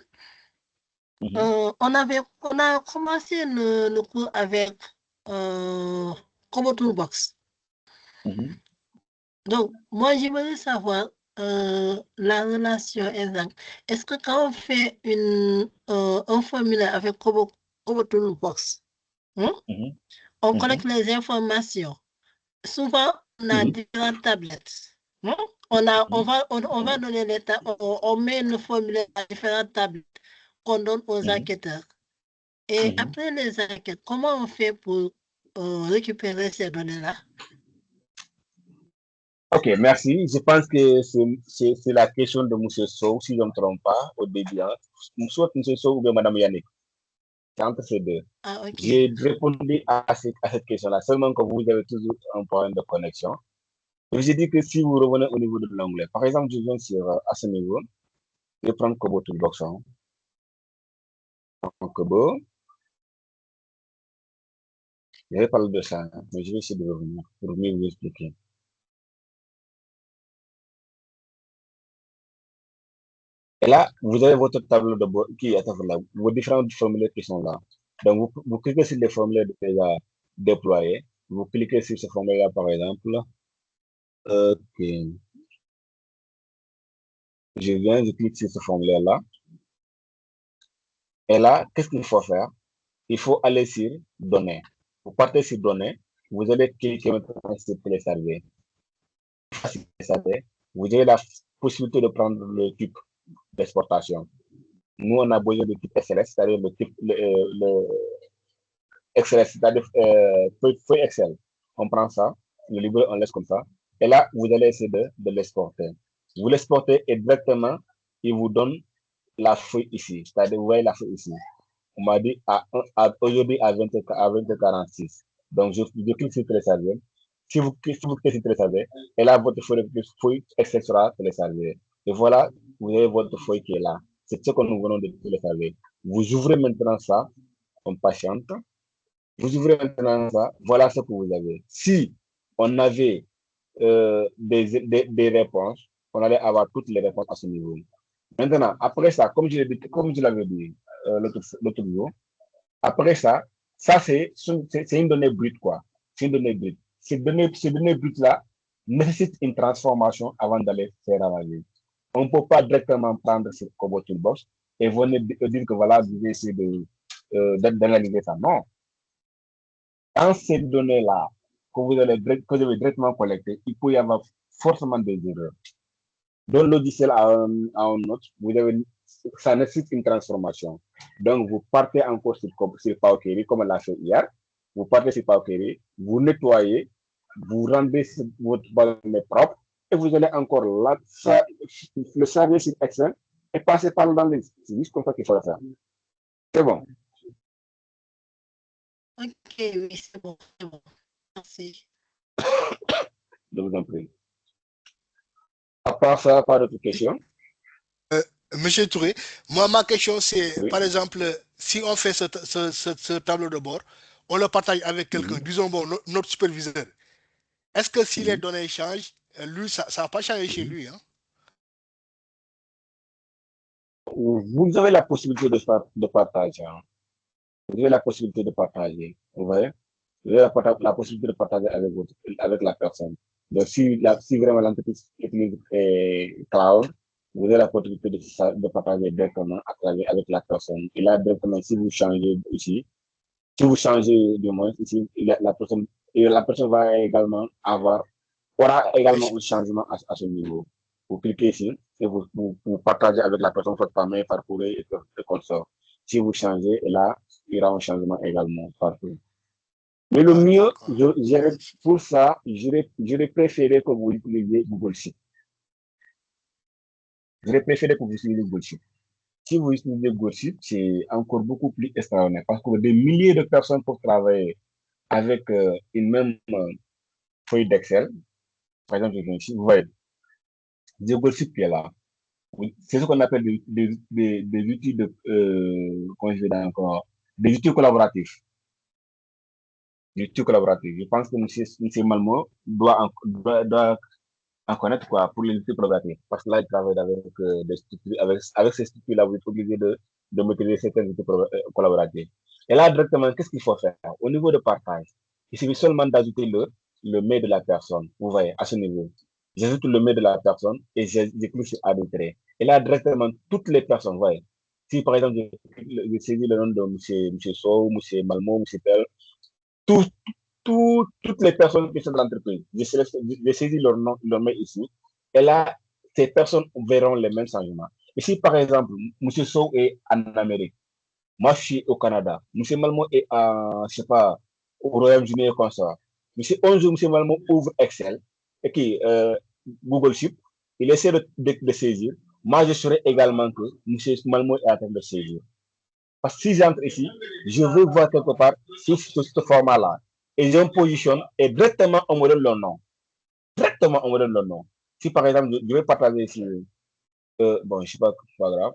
On a commencé le cours avec Kobo Toolbox. Donc, moi, j'aimerais savoir la relation exacte. Est-ce que quand on fait un formulaire avec Kobo Toolbox, on collecte les informations? Souvent, on a différentes tablettes. On va donner on met le formulaire à différentes tablettes qu'on donne aux enquêteurs. Et après les enquêtes, comment on fait pour récupérer ces données-là? OK, merci. Je pense que c'est la question de M. Sow, si je ne me trompe pas, au début. Soit M. Sow ou bien Mme Yannick. C'est entre ces deux. Ah, ok. J'ai répondu à cette question-là, seulement que vous avez toujours un problème de connexion. Donc, j'ai dit que si vous revenez au niveau de l'onglet, par exemple, je viens à ce niveau, je vais prendre Kobo Toolbox. Kobo. Je vais parler de ça, hein, mais je vais essayer de revenir pour mieux vous expliquer. Et là, vous avez votre tableau de bord qui est là, vos différents formulaires qui sont là. Donc, vous cliquez sur les formulaires déjà déployés. Vous cliquez sur ce formulaire, par exemple. Ok. Je clique sur ce formulaire-là. Et là, qu'est-ce qu'il faut faire? Il faut aller sur Données. Vous partez sur Données. Vous allez cliquer maintenant sur Télécharger. Vous avez la possibilité de prendre le type d'exportation. Nous, on a besoin de type XLS, c'est-à-dire le type XLS, c'est-à-dire feuille Excel. On prend ça, le livret, on laisse comme ça. Et là, vous allez essayer de l'exporter. Vous l'exportez et directement, il vous donne la feuille ici. C'est-à-dire, vous voyez la feuille ici. On m'a dit aujourd'hui à 20h46. Donc, je clique sur télécharger. Si vous cliquez sur télécharger, et là, votre feuille Excel sera téléchargée. Et voilà, vous avez votre feuille qui est là. C'est ce que nous venons de télécharger. Vous ouvrez maintenant ça, on patiente. Vous ouvrez maintenant ça, voilà ce que vous avez. Si on avait des réponses, on allait avoir toutes les réponses à ce niveau. Maintenant, après ça, comme je l'avais dit l'autre jour, après ça, c'est une donnée brute, quoi. C'est une donnée brute. Ces données brutes-là nécessitent une transformation avant d'aller faire analyse. On ne peut pas directement prendre ce Kobo Toolbox et venir dire que voilà, vous allez essayer d'analyser ça. Non. Dans ces données-là que vous avez directement collectées, il peut y avoir forcément des erreurs. Dans le logiciel à un autre, ça nécessite une transformation. Donc, vous partez encore sur Power Query, comme on l'a fait hier. Vous partez sur Power Query, vous nettoyez, vous rendez votre données propre et vous allez encore là, le servir sur Excel et passer par l'analyse. C'est juste comme ça qu'il faut le faire. C'est bon. Ok, oui, c'est bon. Merci. Je vous en prie. À part ça, pas d'autres questions? Monsieur Touré, moi, ma question, c'est, Oui. par exemple, si on fait ce tableau de bord, on le partage avec quelqu'un, disons, bon, notre superviseur. Est-ce que si les données changent, lui, ça va pas changer chez lui, hein? Vous avez la possibilité de partager. Hein. Vous avez la possibilité de partager. Vous voyez? Vous avez la possibilité de partager avec la personne. Donc, si vraiment l'entreprise utilise cloud, vous avez la possibilité de partager directement avec la personne. Et là, directement, si vous changez ici, si vous changez du moins ici, la personne va également aura également un changement à ce niveau. Vous cliquez ici et vous partagez avec la personne votre mail, par courrier et consort. Si vous changez, et là, il y aura un changement également partout. Mais le mieux, pour ça, j'aurais préféré que vous utilisiez Google Sheet. J'aurais préféré que vous utilisiez Google Sheet. Si vous utilisez Google Sheet, c'est encore beaucoup plus extraordinaire parce que des milliers de personnes peuvent travailler avec une même feuille d'Excel. Par exemple, vous voyez, Google Sheet qui est là. C'est ce qu'on appelle des outils comment je vais dire encore, des outils collaboratifs. Des outils collaboratifs. Je pense que M. Malmo doit en connaître quoi pour les outils collaboratifs. Parce que là, il travaille avec des structures, avec ces structures-là, vous êtes obligé de maîtriser certains outils collaboratifs. Et là, directement, qu'est-ce qu'il faut faire? Au niveau de partage, il suffit seulement d'ajouter le mail de la personne. Vous voyez, à ce niveau. J'ajoute le mail de la personne et j'écris sur arbitrer. Et là, directement, toutes les personnes, vous voyez. Si, par exemple, je saisis le nom de M. Sow, M. Malmo, M. Pell, toutes les personnes qui sont dans l'entreprise, je saisis leur nom, leur mail ici. Et là, ces personnes verront les mêmes changements. Ici, par exemple, M. Sow est en Amérique. Moi, je suis au Canada. M. Malmo est je sais pas, au Royaume-Uni comme ça. Un jour, M. Malmo ouvre Excel et Google Sheet. Il essaie de saisir. Moi, je saurais également que M. Malmo est en train de saisir. Parce que si j'entre ici, je veux voir quelque part sur ce format-là. Et je me positionne et directement, on me donne le nom. Directement, on me donne le nom. Si par exemple, je vais partager ici, bon, je sais pas, c'est pas grave.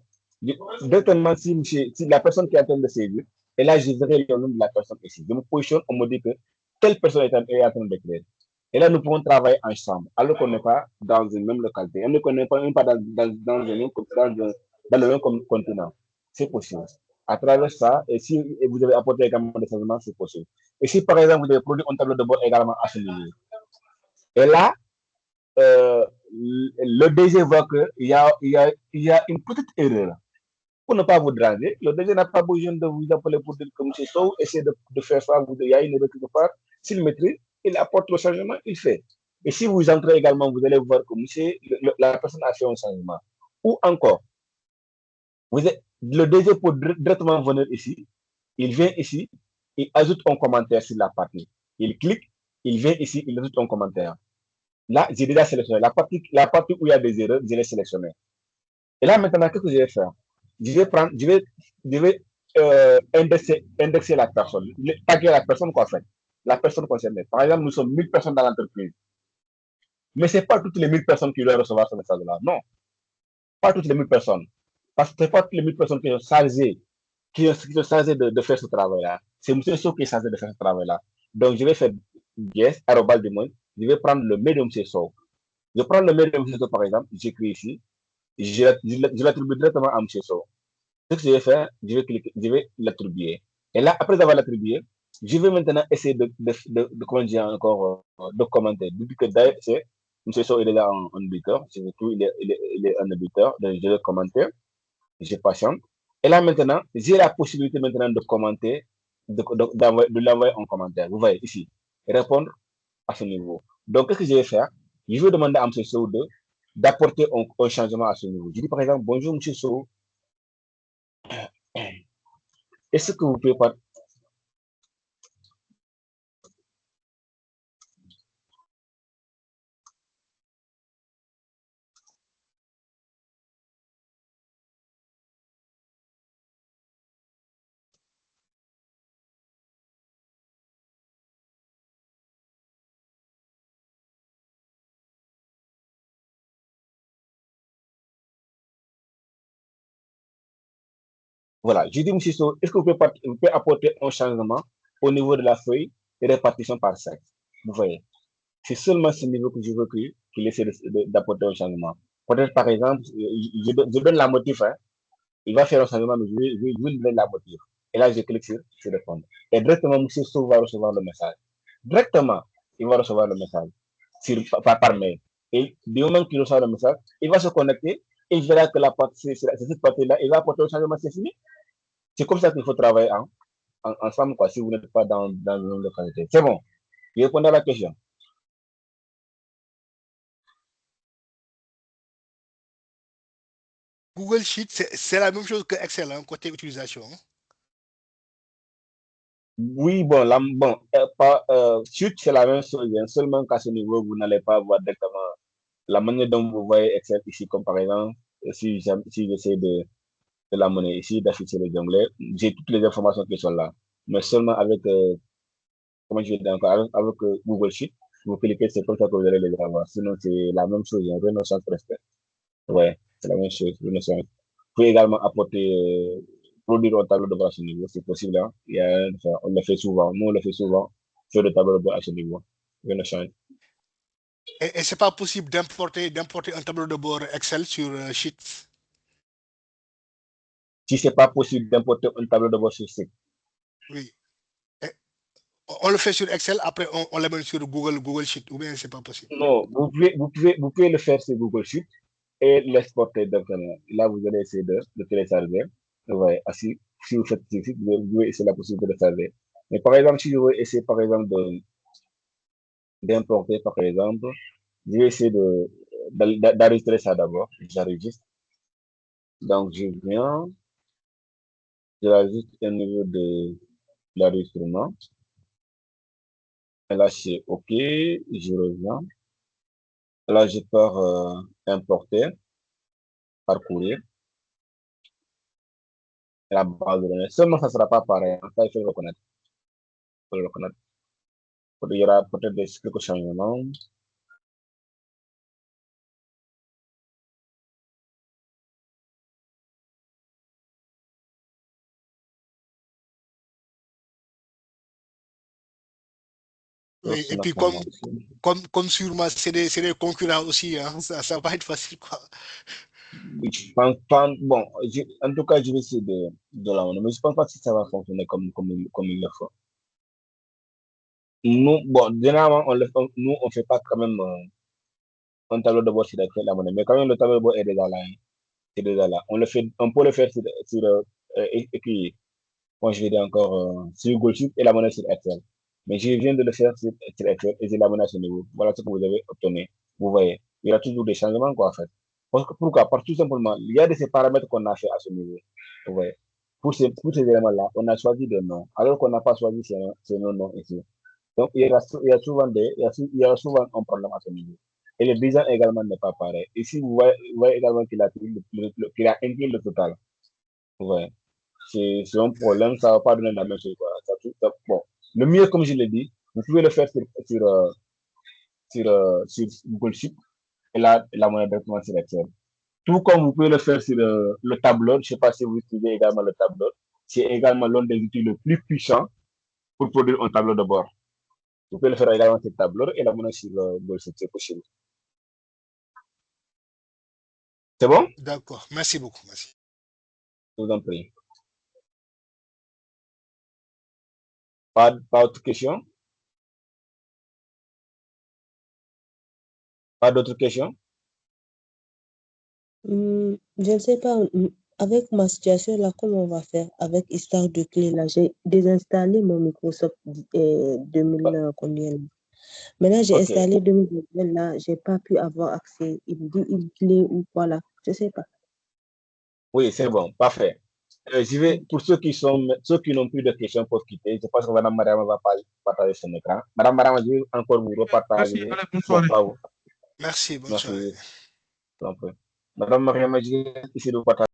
Directement, si la personne qui est en train de saisir, et là, je verrai le nom de la personne ici. Je me positionne, on me dit que telle personne est en train d'écrire. Et là, nous pouvons travailler ensemble, alors qu'on n'est pas dans une même localité. On ne connaît pas même pas dans le même continent. C'est possible. À travers ça, et si vous avez apporté également des changements, c'est possible. Et si par exemple, vous avez produit un tableau de bord également à ce niveau. Et là, le DG voit qu'il y a une petite erreur. Pour ne pas vous dranger, le DG n'a pas besoin de vous appeler pour dire que M. Sow essaie de faire ça, il y a une erreur quelque part. S'il maîtrise, il apporte le changement, il fait. Et si vous entrez également, vous allez voir que la personne a fait un changement. Ou encore, le DG peut directement venir ici, il vient ici, il ajoute un commentaire sur la partie. Il clique, il vient ici, il ajoute un commentaire. Là, j'ai déjà sélectionné. La partie où il y a des erreurs, je l'ai sélectionné. Et là, maintenant, qu'est-ce que je vais faire? Je vais indexer la personne, taguer la personne qu'on fait, la personne concernée. Par exemple, nous sommes 1000 personnes dans l'entreprise. Mais ce n'est pas toutes les 1000 personnes qui doivent recevoir ce message-là. Non, pas toutes les 1000 personnes. Parce que ce n'est pas toutes les 1000 personnes qui sont chargées, de faire ce travail-là. C'est M. Sow qui est chargé de faire ce travail-là. Donc, je vais faire yes, je vais prendre le mail de M. Sow. Je prends le mail de M. Sow, par exemple, j'écris ici, je l'attribue directement à M. Sow. Ce que je vais faire, je vais l'attribuer. Et là, après avoir l'attribué, je vais maintenant essayer comment dire encore, de commenter. Depuis que d'ailleurs, M. Sow est déjà un buteur, il est un buteur, donc je vais commenter, je patiente. Et là, maintenant, j'ai la possibilité maintenant de commenter, de l'envoyer en commentaire. Vous voyez ici, répondre à ce niveau. Donc, qu'est-ce que je vais faire? Je vais demander à M. Sow d'apporter un changement à ce niveau. Je dis par exemple, bonjour M. Sow, est-ce que vous pouvez pas... Voilà, je dis, M. Sow, est-ce que vous pouvez apporter un changement au niveau de la feuille de répartition par sexe? Vous voyez, c'est seulement ce niveau que je veux qu'il essaie d'apporter un changement. Peut-être, par exemple, je donne la motif, hein, il va faire un changement, mais je vais lui donner la motif. Et là, je clique sur répondre. Et directement, M. Sow va recevoir le message. Directement, il va recevoir le message par mail. Et du moment qu'il reçoit le message, il va se connecter et il verra que c'est cette partie-là, il va apporter un changement, c'est fini. C'est comme ça qu'il faut travailler ensemble, quoi, si vous n'êtes pas dans une même localité. C'est bon. Je réponds à la question. Google Sheet, c'est la même chose que Excel, hein, côté utilisation. Oui, bon, Sheet, c'est la même chose. Seulement qu'à ce niveau, vous n'allez pas voir directement la manière dont vous voyez Excel ici, comme par exemple, si j'essaie de la monnaie ici, d'afficher les onglets, j'ai toutes les informations qui sont là. Mais seulement avec, comment je vais dire encore, avec Google Sheet, vous cliquez, c'est comme ça que vous allez les avoir. Sinon, c'est la même chose, il y a rien de sens presque. Ouais, c'est la même chose. Vous pouvez également apporter, produire un tableau de bord à ce niveau, c'est possible. Hein? On le fait souvent. Nous, on le fait souvent, faire le tableau de bord à ce niveau. Rien ne change. Et c'est pas possible d'importer un tableau de bord Excel sur Sheets? Si c'est pas possible d'importer un tableau de bord sur Sheet. Oui. On le fait sur Excel, après on le met sur Google Sheet, ou bien c'est pas possible? Non, vous pouvez le faire sur Google Sheet et l'exporter directement. Là, vous allez essayer de télécharger. Ouais, si vous faites ici, vous pouvez essayer la possibilité de télécharger. Mais par exemple, si je veux essayer, par exemple, d'importer, par exemple, je vais essayer d'enregistrer ça d'abord. J'enregistre. Donc, je viens, je rajoute un niveau de l'enregistrement. Et là, c'est OK. Je reviens. Là, je pars importer, parcourir. la base de données. Seulement, ça ne sera pas pareil. Ça, il faut le reconnaître. Il faut le reconnaître. Il y aura peut-être quelques changements. Oui, et puis comme sûrement c'est des concurrents aussi, hein, ça va être facile, quoi. Je pense pas, bon, en tout cas, je vais essayer de la mais je pense pas que ça va fonctionner comme il le faut. Nous, bon, généralement, nous, on fait pas quand même un tableau de bord sur la monnaie, mais quand même, le tableau de bord est déjà là. Hein. C'est déjà là. On peut le faire et puis, bon, je vais dire encore, sur Google Sheet et la monnaie sur Excel. Mais je viens de le faire sur Excel et j'ai la monnaie à ce niveau. Voilà ce que vous avez obtenu. Vous voyez, il y a toujours des changements, quoi, en fait. Pourquoi? Parce que tout simplement, il y a de ces paramètres qu'on a fait à ce niveau. Vous voyez. Pour ces éléments-là, on a choisi des noms, alors qu'on n'a pas choisi ces noms ici. Donc, il y a souvent un problème à ce niveau. Et le design également n'est pas pareil. Ici, vous voyez également qu'il a inclus le total. Vous voyez. C'est un problème, ça ne va pas donner la même chose. Quoi. Bon. Le mieux, comme je l'ai dit, vous pouvez le faire sur Google Sheet et là, la monnaie directement sur Excel. Tout comme vous pouvez le faire sur le tableur, je ne sais pas si vous utilisez également le tableur, c'est également l'un des outils les plus puissants pour produire un tableau de bord. Vous pouvez le faire également sur le tableur et la monnaie sur Google Sheet, c'est possible. C'est bon? D'accord, merci beaucoup. Merci. Je vous en prie. Pas d'autres questions? Pas d'autres questions? Je ne sais pas, avec ma situation là, comment on va faire avec histoire de clé là? J'ai désinstallé mon Microsoft 2000, combien là? Maintenant, j'ai installé 2020 là, j'ai pas pu avoir accès. Il me dit une clé ou quoi là, je sais pas. Oui, c'est bon, parfait. Je vais, pour ceux qui n'ont plus de questions pour quitter, je pense que Mme Mariam va partager son écran. Mme Mariam, je vais encore vous repartager. Merci, bonne soirée. Merci, bonne soirée. Merci. Mme Mariam, je vais essayer de vous partager.